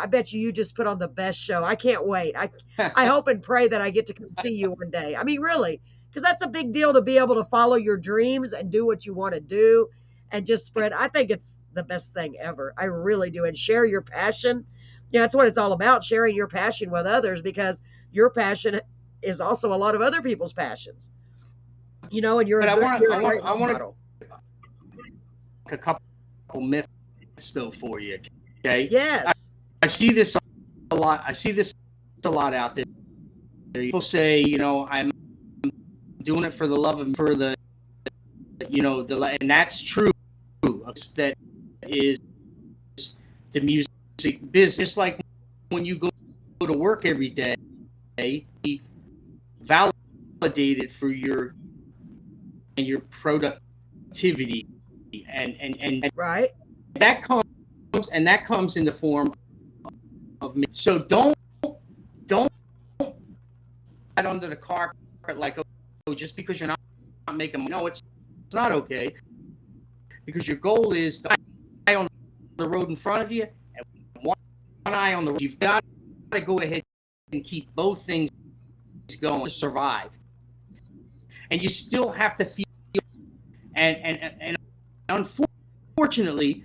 just put on the best show. I can't wait. I hope and pray that I get to come see you one day. I mean, really, because that's a big deal to be able to follow your dreams and do what you want to do and just spread. I think it's the best thing ever. I really do. And share your passion. Yeah, that's what it's all about, sharing your passion with others, because your passion is also a lot of other people's passions. And you're
I want a couple myths though for you. Okay.
Yes.
I see this a lot. Out there. People say, I'm doing it for the love of and that's true. That is the music business. Just like when you go to work every day, be validated for your productivity, and
right.
That comes in the form of me. So don't put under the carpet like, oh, just because you're not making money. No, it's not okay, because your goal is the eye on the road in front of you and one eye on the road. You've got to go ahead and keep both things going to survive, and you still have to feel. And unfortunately,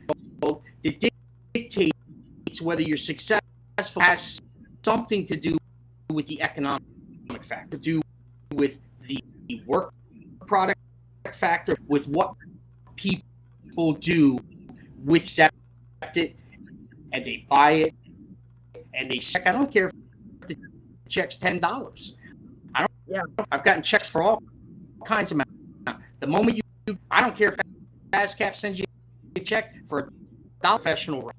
the dictates whether you're successful has something to do with the economic factor, to do with the work product factor, with what people do with accept it, and they buy it, and they check. I don't care if the check's $10. I've gotten checks for all kinds of amounts. The moment I don't care if ASCAP sends you a check for a professional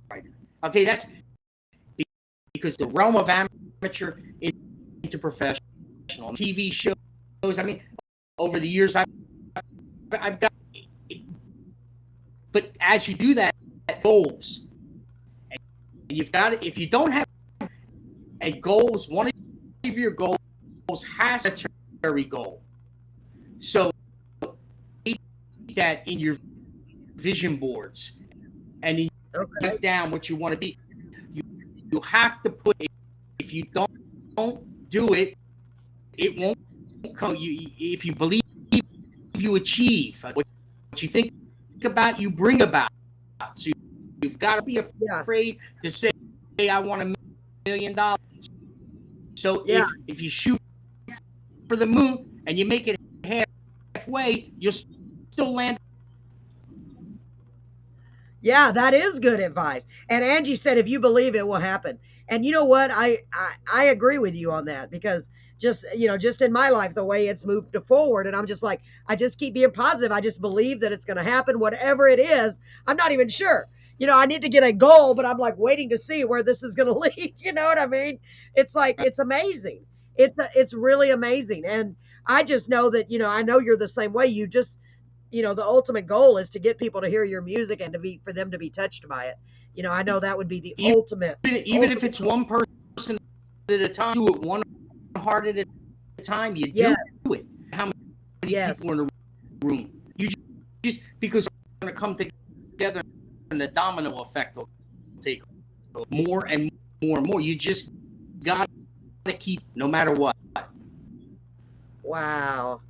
writer. Okay, that's because the realm of amateur into professional TV shows. I mean, over the years, I've got. But as you do that, goals, and you've got it. If you don't have a goals, one of your goals has a monetary goal. So that in your vision boards, and you
Okay.
write down what you want to be. You have to put. If you don't do it, it won't come. If you believe, you achieve. What you think about, you bring about. So you've got to be afraid to say, "Hey, I want $1 million." So if you shoot for the moon and you make it halfway, you'll still land.
Yeah, that is good advice. And Angie said, if you believe, it will happen. And you know what? I agree with you on that, because just in my life, the way it's moved forward, and I'm just like, I just keep being positive. I just believe that it's going to happen, whatever it is. I'm not even sure. I need to get a goal, but I'm like waiting to see where this is going to lead. You know what I mean? It's like, it's amazing. It's really amazing. And I just know that, I know you're the same way. You just, the ultimate goal is to get people to hear your music and for them to be touched by it. I know that would be the ultimate.
Even if it's one person at a time, do it one heart at a time. You do it. How many people in the room? You just because it's going to come together, and the domino effect will take more and more and more. You just got to keep, no matter what.
Wow.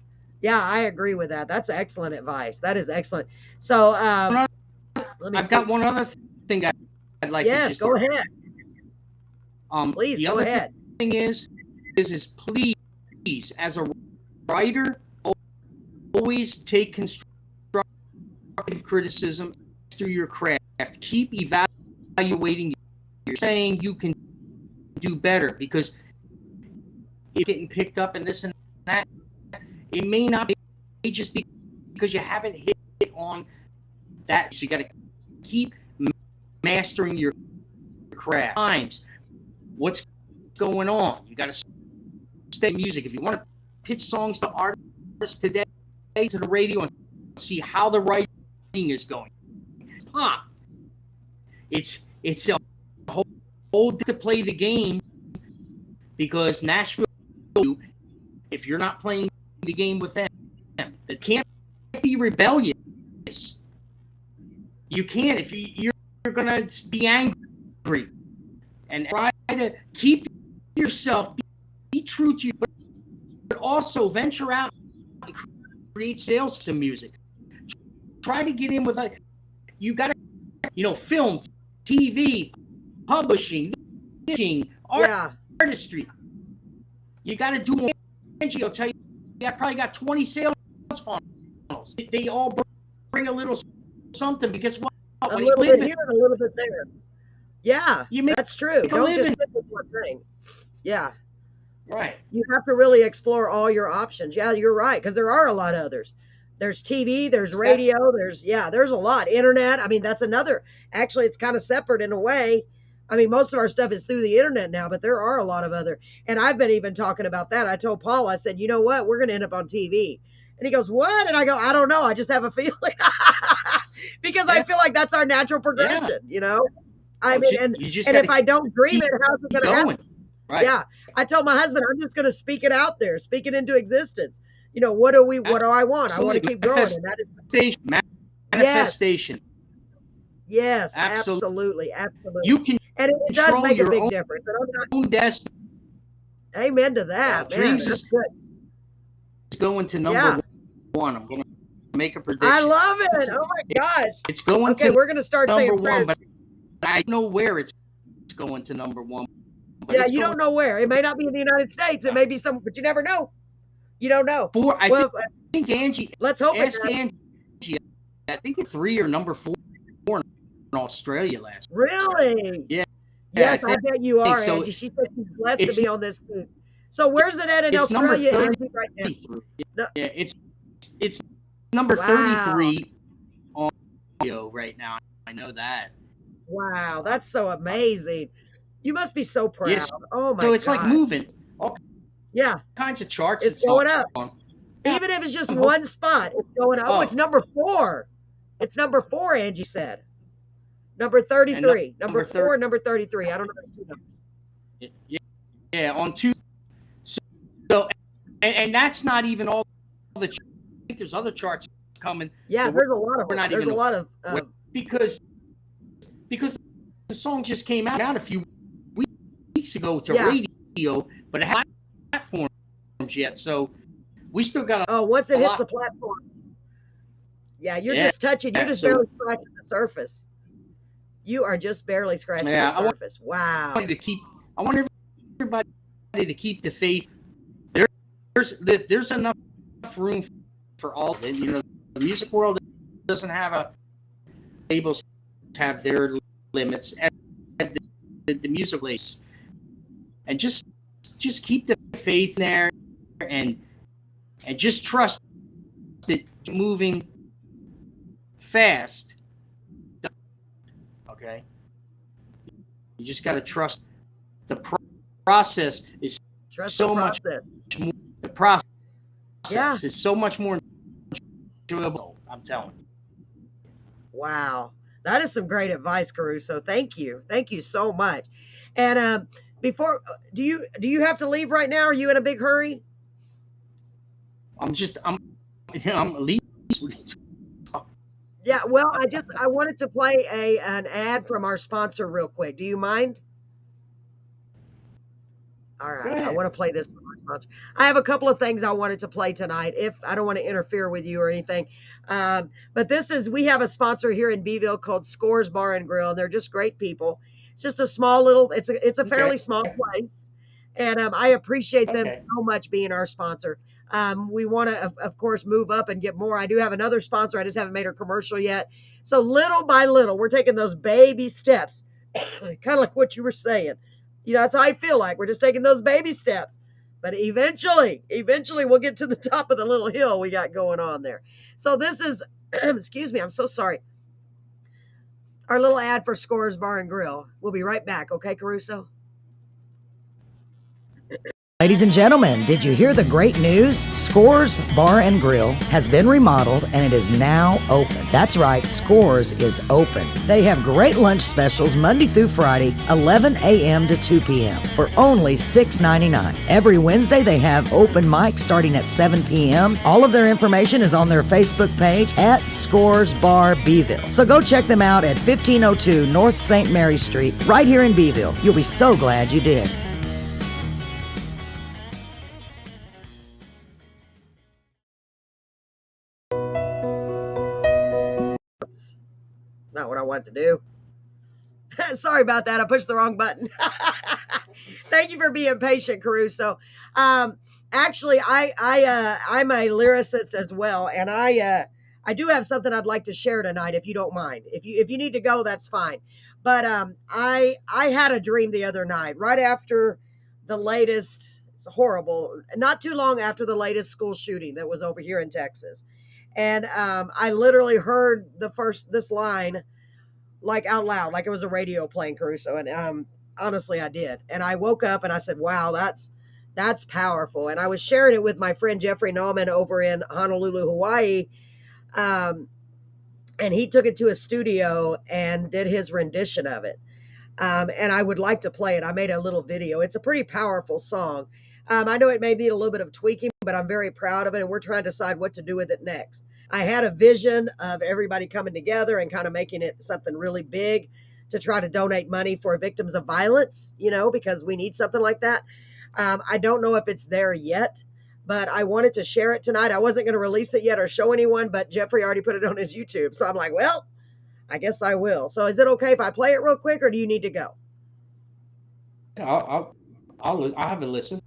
Yeah, I agree with that. That's excellent advice. That is excellent. So,
I've got one other thing I'd like to just.
Go ahead. Please go ahead.
Thing is please, as a writer, always take constructive criticism through your craft. Keep evaluating. You're saying you can do better, because it's getting picked up and this and that. It may not be just because you haven't hit on that. So you got to keep mastering your craft. Times, what's going on? You got to stay music. If you want to pitch songs to artists today, to the radio, and see how the writing is going. Pop. It's a whole to play the game, because Nashville, if you're not playing the game with them, that can't be rebellious. You can't. If you're gonna be angry and try to keep yourself, be true to you, but also venture out and create sales to music. Try to get in with you got to, film, TV, publishing, artistry. You got to do more. I'll tell you, I probably got 20 sales funnels. They all bring a little something, because what?
A little bit here and a little bit there. Yeah, that's true. Don't just stick with one thing. Yeah.
Right.
You have to really explore all your options. Yeah, you're right, because there are a lot of others. There's TV, there's radio, there's a lot. Internet, I mean, that's another. Actually, it's kind of separate in a way. I mean, most of our stuff is through the internet now, but there are a lot of other. And I've been even talking about that. I told Paul, I said, you know what? We're going to end up on TV. And he goes, what? And I go, I don't know. I just have a feeling. Because I feel like that's our natural progression, I mean, and if I don't dream it, how's it going to happen?
Right.
Yeah. I told my husband, I'm just going to speak it out there, speak it into existence. What do I want?
Absolutely.
I want to keep growing. And that is
manifestation.
Yes, absolutely.
You can,
and it does make a big difference. And
I'm not, destiny.
Amen to that. Man,
dreams
that's good.
Is going to number one. I'm going to make a prediction.
I love it. Oh my gosh.
It's going to.
Okay, we're going to start
number
saying
one,
prayers.
but I don't know where it's going to number one.
Yeah, you don't know where. It may not be in the United States. It may be some, but you never know. You don't know.
I think Angie.
Let's hope.
Ask Angie. I think it's 3 or number 4 in Australia last.
Really?
Yeah.
Yes, I bet you are,
so.
Angie. She said she's blessed to be on this too. So where's it at in Australia, Angie, right now?
No. Yeah, it's number 33 on audio right now. I know that.
Wow, that's so amazing. You must be so proud.
Yes.
Oh my God.
So it's like moving. All kinds of charts.
It's going up. Even if it's just one spot, it's going up. Oh, it's number 4. It's number 4, Angie said. Number 33. Number 4, number 33. I don't know those two numbers.
Yeah, on 2. So and that's not even all the. I think there's other charts coming.
Yeah, there's a lot of
We're not
there's
even
a lot of
because the song just came out a few weeks ago to
Yeah.
radio, but it hasn't platforms yet. So we still got
once it
a
hits
lot.
the platforms. Yeah, you're
Yeah,
just touching. You're just
so-
barely scratching the surface. You are just barely scratching the
Yeah, I want-
surface. Wow.
I want everybody to keep the faith. There's enough room for all of it. You know, the music world doesn't have a labels have their limits, and the music place, and just keep the faith there, and just trust that moving fast. Okay, you just got to trust the process is
Trust
so
the
much
process.
more. The process
Yeah.
is so much more enjoyable. I'm telling you.
Wow. That is some great advice, Caruso. Thank you. Thank you so much. And before do you have to leave right now? Are you in a big hurry?
I'm at least.
Yeah, well, I wanted to play an ad from our sponsor real quick. Do you mind? All
Go
right, I
ahead.
want to play this from our sponsor. I have a couple of things I wanted to play tonight. If I don't want to interfere with you or anything, but we have a sponsor here in Beeville called Scores Bar and Grill, and they're just great people. It's just a small little. It's a fairly small place, and I appreciate them
Okay.
so much being our sponsor. We want to, of course, move up and get more. I do have another sponsor. I just haven't made her commercial yet. So little by little, we're taking those baby steps, kind of like what you were saying. You know, that's how I feel like. We're just taking those baby steps. But eventually we'll get to the top of the little hill we got going on there. So this is, excuse me, I'm so sorry. Our little ad for Scores Bar and Grill. We'll be right back. Okay, Caruso?
Ladies and gentlemen, did you hear the great news? Scores Bar and Grill has been remodeled and it is now open. That's right, Scores is open. They have great lunch specials Monday through Friday, 11 a.m. to 2 p.m. for only $6.99. Every Wednesday they have open mic starting at 7 p.m. All of their information is on their Facebook page at Scores Bar Beeville. So go check them out at 1502 North St. Mary Street, right here in Beeville. You'll be so glad you did.
Not what I want to do. Sorry about that. I pushed the wrong button. Thank you for being patient, Caruso. Actually, I'm a lyricist as well, and I do have something I'd like to share tonight, if you don't mind. If you need to go, that's fine. But I had a dream the other night, right after the latest. It's horrible. Not too long after the latest school shooting that was over here in Texas. And I literally heard this line like out loud, like it was a radio playing, Caruso. And honestly, I did. And I woke up and I said, wow, that's powerful. And I was sharing it with my friend Jeffrey Nauman over in Honolulu, Hawaii. And he took it to a studio and did his rendition of it. And I would like to play it. I made a little video. It's a pretty powerful song. I know it may need a little bit of tweaking, but I'm very proud of it, and we're trying to decide what to do with it next. I had a vision of everybody coming together and kind of making it something really big to try to donate money for victims of violence, you know, because we need something like that. I don't know if it's there yet, but I wanted to share it tonight. I wasn't going to release it yet or show anyone, but Jeffrey already put it on his YouTube. So I'm like, well, I guess I will. So is it okay if I play it real quick, or do you need to go?
I'll have a listen.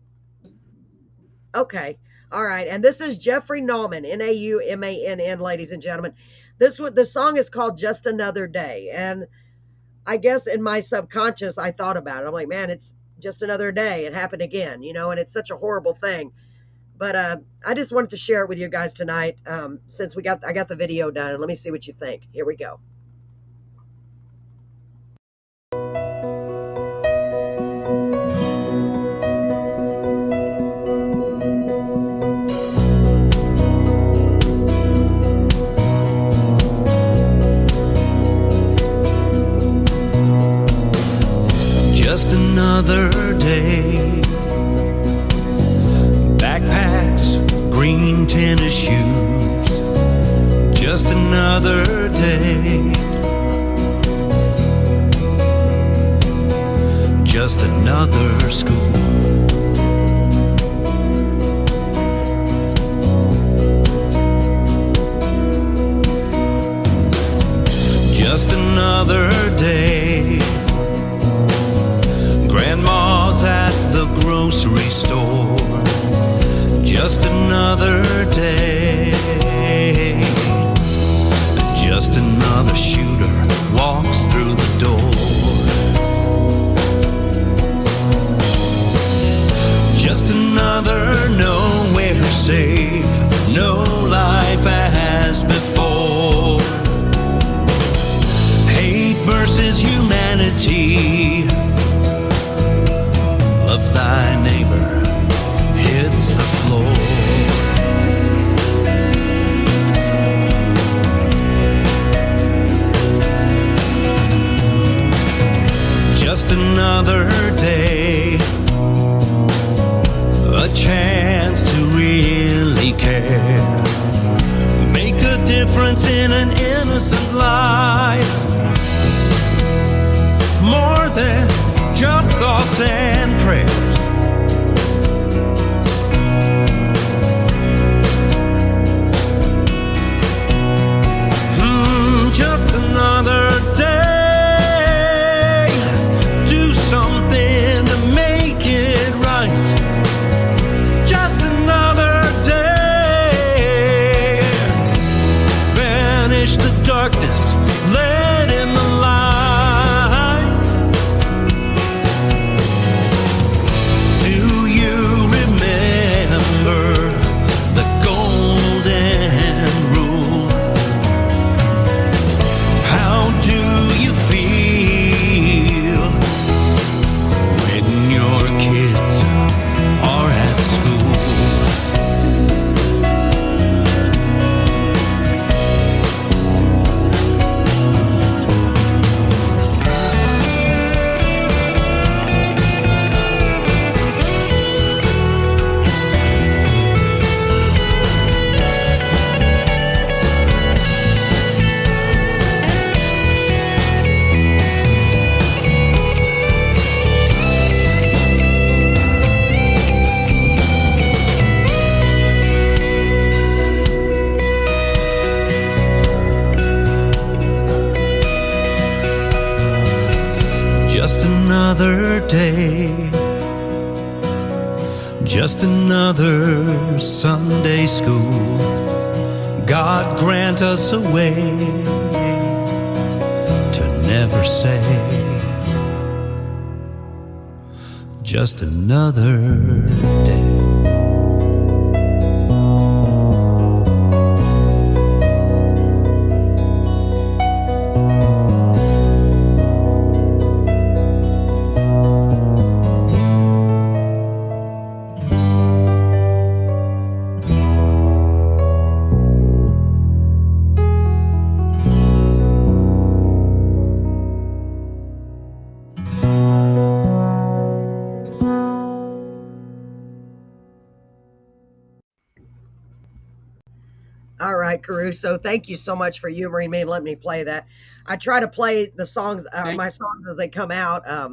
Okay. All right. And this is Jeffrey Nauman, Naumann, ladies and gentlemen. The song is called Just Another Day. And I guess in my subconscious, I thought about it. I'm like, man, it's just another day. It happened again, you know, and it's such a horrible thing. But I just wanted to share it with you guys tonight since I got the video done. Let me see what you think. Here we go.
Just another day. Backpacks, green tennis shoes, just another day, just another school. Just another day, grandma's at the grocery store. Just another day, just another shooter walks through the door. Just another nowhere safe, no life as before. Hate versus humanity, love thy neighbor, hits the floor. Just another day, a chance to really care, make a difference in an innocent life, more than just thoughts and prayers. Just another day, do something to make it right. Just another day, banish the darkness, let in the light. Do you remember the golden rule? How do you feel when your kids are at school? Just another day, just another Sunday school. God grant us a way to never say, just another day.
All right, Caruso, thank you so much for humoring me and letting me play that. I try to play the songs, my songs as they come out. A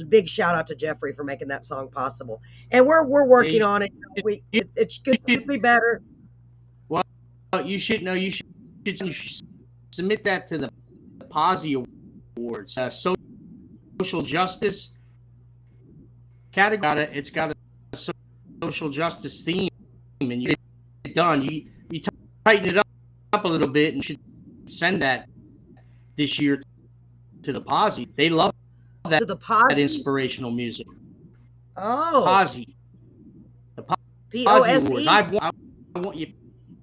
big shout out to Jeffrey for making that song possible. And we're working on it. It's good to be better.
Well, you should know. You should submit that to the Posse Awards. Social justice category. It's got a social justice theme, and you get it done. You tighten it up a little bit, and you should send that this year to the Posse. They love that,
To the Posse?
that inspirational music.
Oh,
Posse. The Posse
P-O-S-E?
Awards. I want you.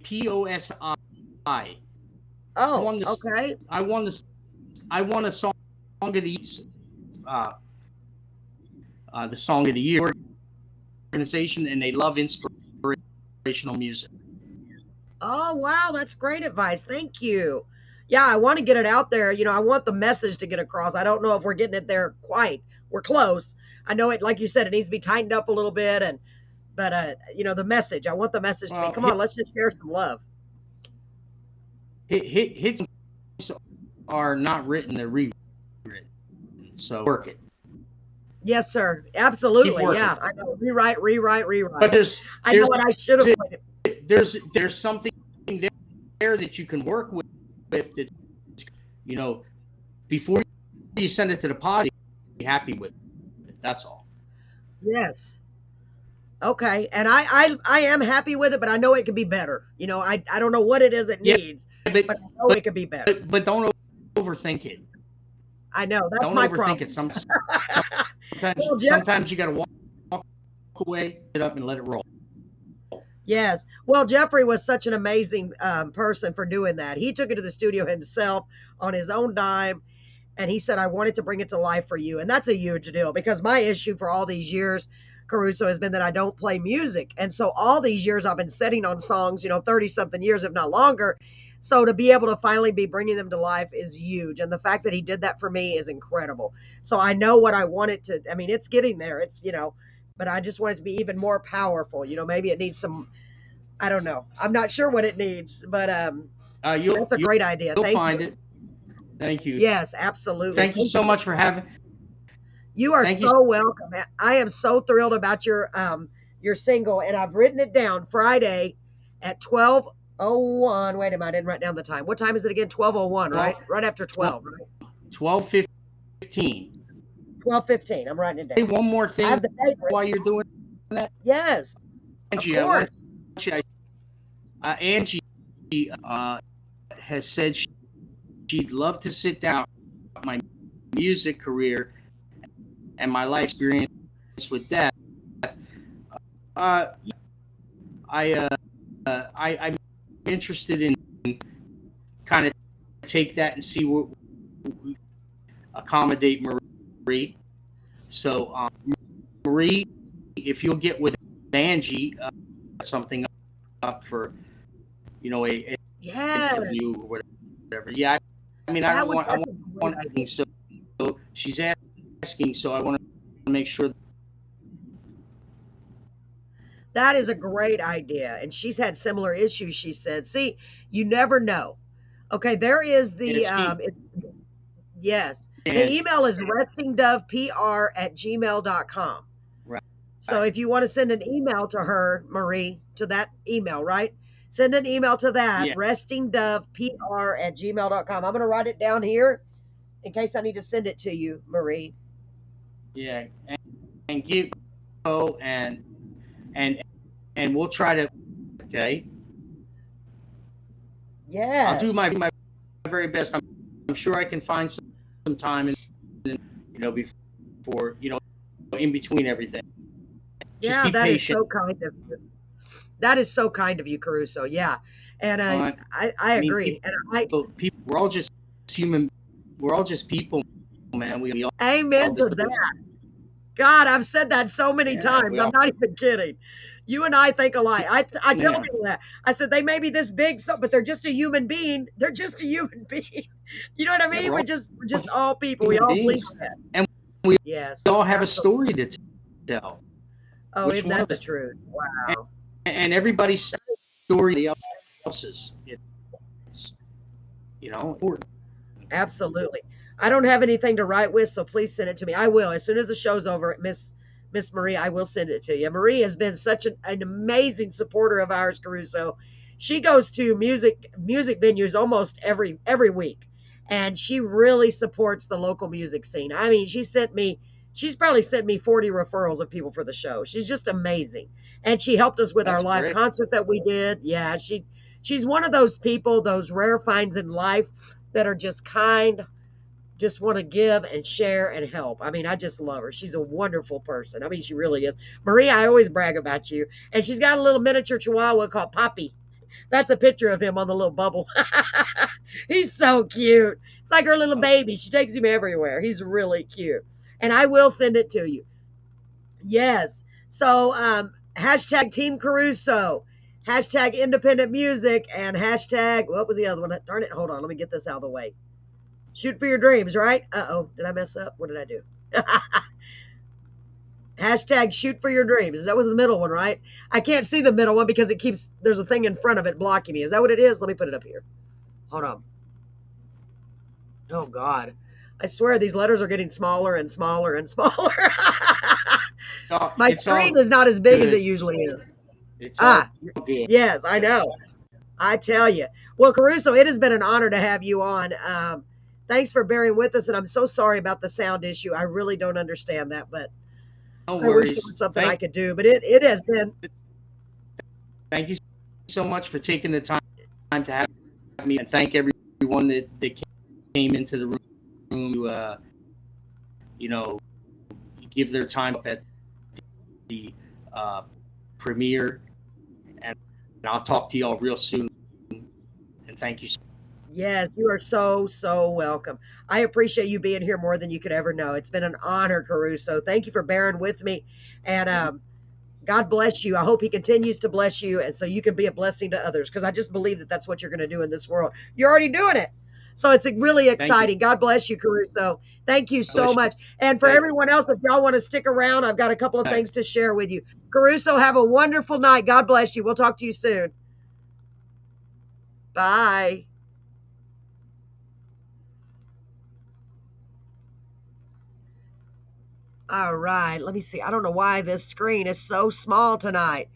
P-O-S-I.
Oh,
won this,
okay.
I won a song of the song of the year organization, and they love inspirational music.
Oh, wow, that's great advice. Thank you. Yeah, I want to get it out there. I want the message to get across. I don't know if we're getting it there quite. We're close. I know it, like you said, it needs to be tightened up a little bit, but the message. I want the message to be. Come on, let's just share some love.
hits are not written, they're rewritten. So work it.
Yes, sir. Absolutely.
working.
Yeah. I know. Rewrite.
But
I know what I should have played it.
there's something there that you can work with that, you know, before you send it to the pod, be happy with it. That's all.
Yes. Okay. And I am happy with it, but I know it could be better. You know, I don't know what it is it needs, but I know it could be better.
But don't overthink it.
I know. That's
Don't
my
overthink
problem.
it. Sometimes,
Well, Jeff-
sometimes you got to walk away, get up, and let it roll.
Yes. Well, Jeffrey was such an amazing person for doing that. He took it to the studio himself on his own dime. And he said, I wanted to bring it to life for you. And that's a huge deal because my issue for all these years, Caruso, has been that I don't play music. And so all these years I've been sitting on songs, 30 something years, if not longer. So to be able to finally be bringing them to life is huge. And the fact that he did that for me is incredible. So I know what I want it to, I mean, it's getting there. It's, but I just want it to be even more powerful. Maybe it needs some, I don't know. I'm not sure what it needs, but that's a great idea.
You'll
Thank
find
you.
it. Thank you.
Yes, absolutely.
Thank you so much for having.
You are
Thank
so
you.
welcome. I am so thrilled about your single, and I've written it down Friday at 12:01. Wait a minute, I didn't write down the time. What time is it again? 12:01, right? Right after 12, right?
12:15.
12:15. I'm writing it
Hey,
down.
one more
I
thing
have the date written.
while you're doing that.
Yes,
Angie,
of course.
Angie has said she'd love to sit down about my music career and my life experience with death. I'm interested in kind of take that and see what accommodate Marie. So Marie, if you'll get with Angie, something up for a
Yes.
interview or whatever. Yeah, I mean, I want anything. So she's asking, so I want to make sure.
That is a great idea. And she's had similar issues, she said. See, you never know. Okay, there is the yes. The email is restingdovepr@gmail.com.
Right.
So if you want to send an email to her, Marie, to that email, right? Send an email to that, restingdovepr@gmail.com. I'm going to write it down here in case I need to send it to you, Marie.
Yeah, and give and we'll try to. Okay.
Yeah.
I'll do my very best. I'm sure I can find some time and before in between everything.
Yeah, that is so kind of you. That is so kind of you, Caruso. Yeah, and I agree.
People, we're all just human. We're all just people, man. We all.
Amen to that. God, I've said that so many times. I'm not even kidding. You and I think alike. I tell people that. I said they may be this big, but they're just a human being. They're just a human being. You know what I mean? We're just all people. We all believe that.
And we all have
absolutely.
a story to tell.
Oh, isn't that the truth? Wow.
And everybody's story else's. It's important.
Absolutely. I don't have anything to write with, so please send it to me. I will. As soon as the show's over, Miss Marie, I will send it to you. Marie has been such an amazing supporter of ours, Caruso. She goes to music venues almost every week, and she really supports the local music scene. I mean, she's probably sent me 40 referrals of people for the show. She's just amazing. And she helped us with our live concert that we did. Yeah, she's one of those people, those rare finds in life that are just kind, just want to give and share and help. I mean, I just love her. She's a wonderful person. I mean, she really is. Marie, I always brag about you. And she's got a little miniature chihuahua called Poppy. That's a picture of him on the little bubble. He's so cute. It's like her little baby. She takes him everywhere. He's really cute. And I will send it to you. Yes. So, hashtag Team Caruso, hashtag independent music, and hashtag, what was the other one? Darn it. Hold on. Let me get this out of the way. Shoot for your dreams, right? Uh-oh. Did I mess up? What did I do? Hashtag shoot for your dreams. That was the middle one, right? I can't see the middle one because there's a thing in front of it blocking me. Is that what it is? Let me put it up here. Hold on. Oh, God. I swear these letters are getting smaller and smaller and smaller. My
It's all
screen is not as big as
good.
it usually is.
It's all good.
Yes, I know. I tell you. Well, Caruso, it has been an honor to have you on. Thanks for bearing with us, and I'm so sorry about the sound issue. I really don't understand that, but
No
I wish there
worries.
was something I could do. But it has been.
Thank you so much for taking the time to have me, and thank everyone that came into the room to, give their time up at the premiere. And I'll talk to y'all real soon. And thank you.
Yes, you are so, so welcome. I appreciate you being here more than you could ever know. It's been an honor, Caruso. Thank you for bearing with me. And God bless you. I hope he continues to bless you, and so you can be a blessing to others, because I just believe that that's what you're going to do in this world. You're already doing it. So it's really exciting. God bless you, Caruso. Thank you so much. And for everyone else, if y'all want to stick around, I've got a couple of things to share with you. Caruso, have a wonderful night. God bless you. We'll talk to you soon. Bye. All right, let me see. I don't know why this screen is so small tonight.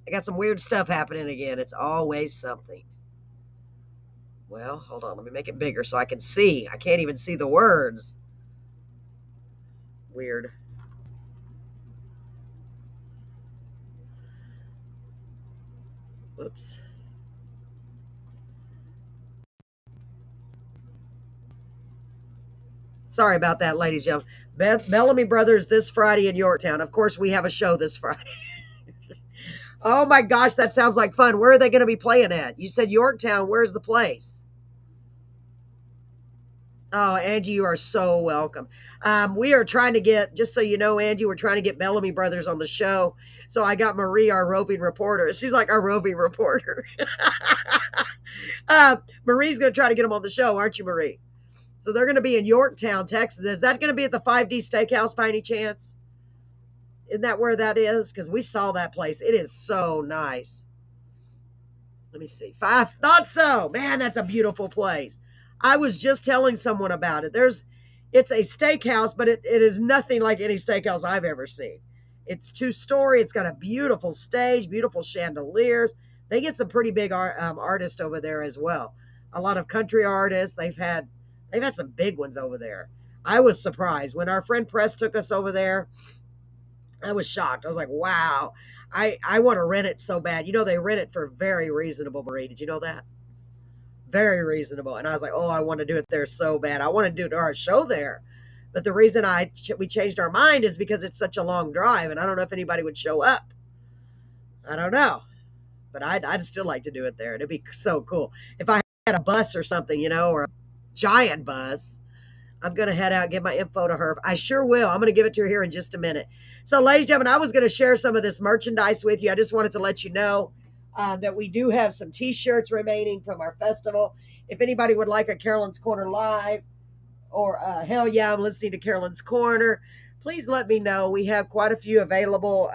I got some weird stuff happening again. It's always something. Well, hold on. Let me make it bigger so I can see. I can't even see the words. Weird. Whoops. Sorry about that, ladies and gentlemen. Bellamy Brothers this Friday in Yorktown. Of course, we have a show this Friday. Oh my gosh, that sounds like fun. Where are they going to be playing at? You said Yorktown. Where's the place? Oh, Angie, you are so welcome. We are trying to get, just so you know, Angie, we're trying to get Bellamy Brothers on the show. So I got Marie, our roving reporter. She's like our roving reporter. Marie's going to try to get them on the show, aren't you, Marie? So they're going to be in Yorktown, Texas. Is that going to be at the 5D Steakhouse by any chance? Isn't that where that is? Because we saw that place. It is so nice. Let me see. I thought so. Man, that's a beautiful place. I was just telling someone about it. It's a steakhouse, but it is nothing like any steakhouse I've ever seen. It's 2-story. It's got a beautiful stage, beautiful chandeliers. They get some pretty big artists over there as well. A lot of country artists. They've had some big ones over there. I was surprised when our friend Press took us over there. I was shocked. I was like, wow, I want to rent it so bad. You know, they rent it for very reasonable, Marie. Did you know that? Very reasonable. And I was like, oh, I want to do it there so bad. I want to do our show there. But the reason we changed our mind is because it's such a long drive, and I don't know if anybody would show up. I don't know. But I'd still like to do it there. It'd be so cool. If I had a bus or something, or a giant bus, I'm going to head out and give my info to her. I sure will. I'm going to give it to her here in just a minute. So, ladies and gentlemen, I was going to share some of this merchandise with you. I just wanted to let you know that we do have some T-shirts remaining from our festival. If anybody would like a Carolyn's Corner Live, or hell yeah, I'm listening to Carolyn's Corner, please let me know. We have quite a few available.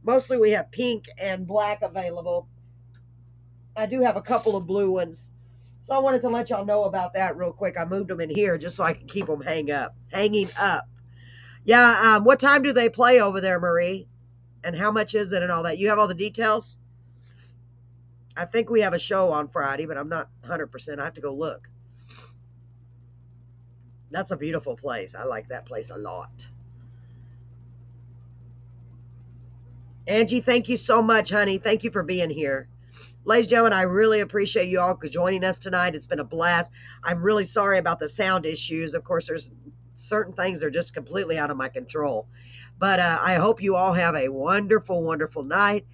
Mostly we have pink and black available. I do have a couple of blue ones. So I wanted to let y'all know about that real quick. I moved them in here just so I can keep them hanging up. Yeah, what time do they play over there, Marie? And how much is it and all that? You have all the details? I think we have a show on Friday, but I'm not 100%. I have to go look. That's a beautiful place. I like that place a lot. Angie, thank you so much, honey. Thank you for being here. Ladies and gentlemen, I really appreciate you all joining us tonight. It's been a blast. I'm really sorry about the sound issues. Of course, there's certain things that are just completely out of my control. But I hope you all have a wonderful, wonderful night.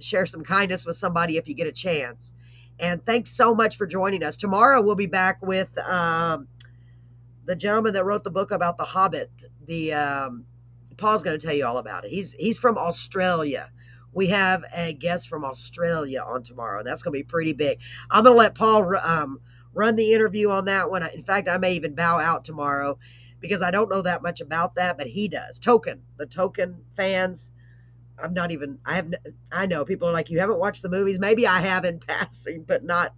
Share some kindness with somebody if you get a chance. And thanks so much for joining us. Tomorrow we'll be back with the gentleman that wrote the book about the Hobbit. Paul's going to tell you all about it. He's from Australia. We have a guest from Australia on tomorrow. That's going to be pretty big. I'm going to let Paul run the interview on that one. In fact, I may even bow out tomorrow because I don't know that much about that, but he does. The Token fans. I know people are like, you haven't watched the movies. Maybe I have in passing, but not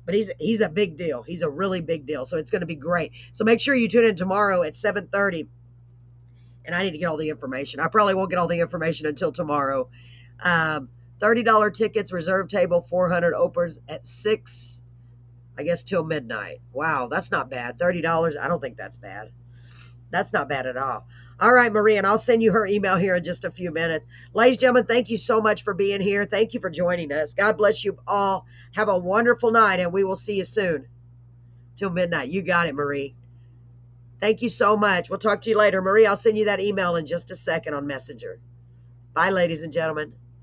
But he's a big deal. He's a really big deal. So it's going to be great. So make sure you tune in tomorrow at 7:30. And I need to get all the information. I probably won't get all the information until tomorrow. $30 tickets, reserve table, 400 opens at 6, I guess, till midnight. Wow, that's not bad. $30, I don't think that's bad. That's not bad at all. All right, Marie, and I'll send you her email here in just a few minutes. Ladies and gentlemen, thank you so much for being here. Thank you for joining us. God bless you all. Have a wonderful night, and we will see you soon. Till midnight. You got it, Marie. Thank you so much. We'll talk to you later. Marie, I'll send you that email in just a second on Messenger. Bye, ladies and gentlemen.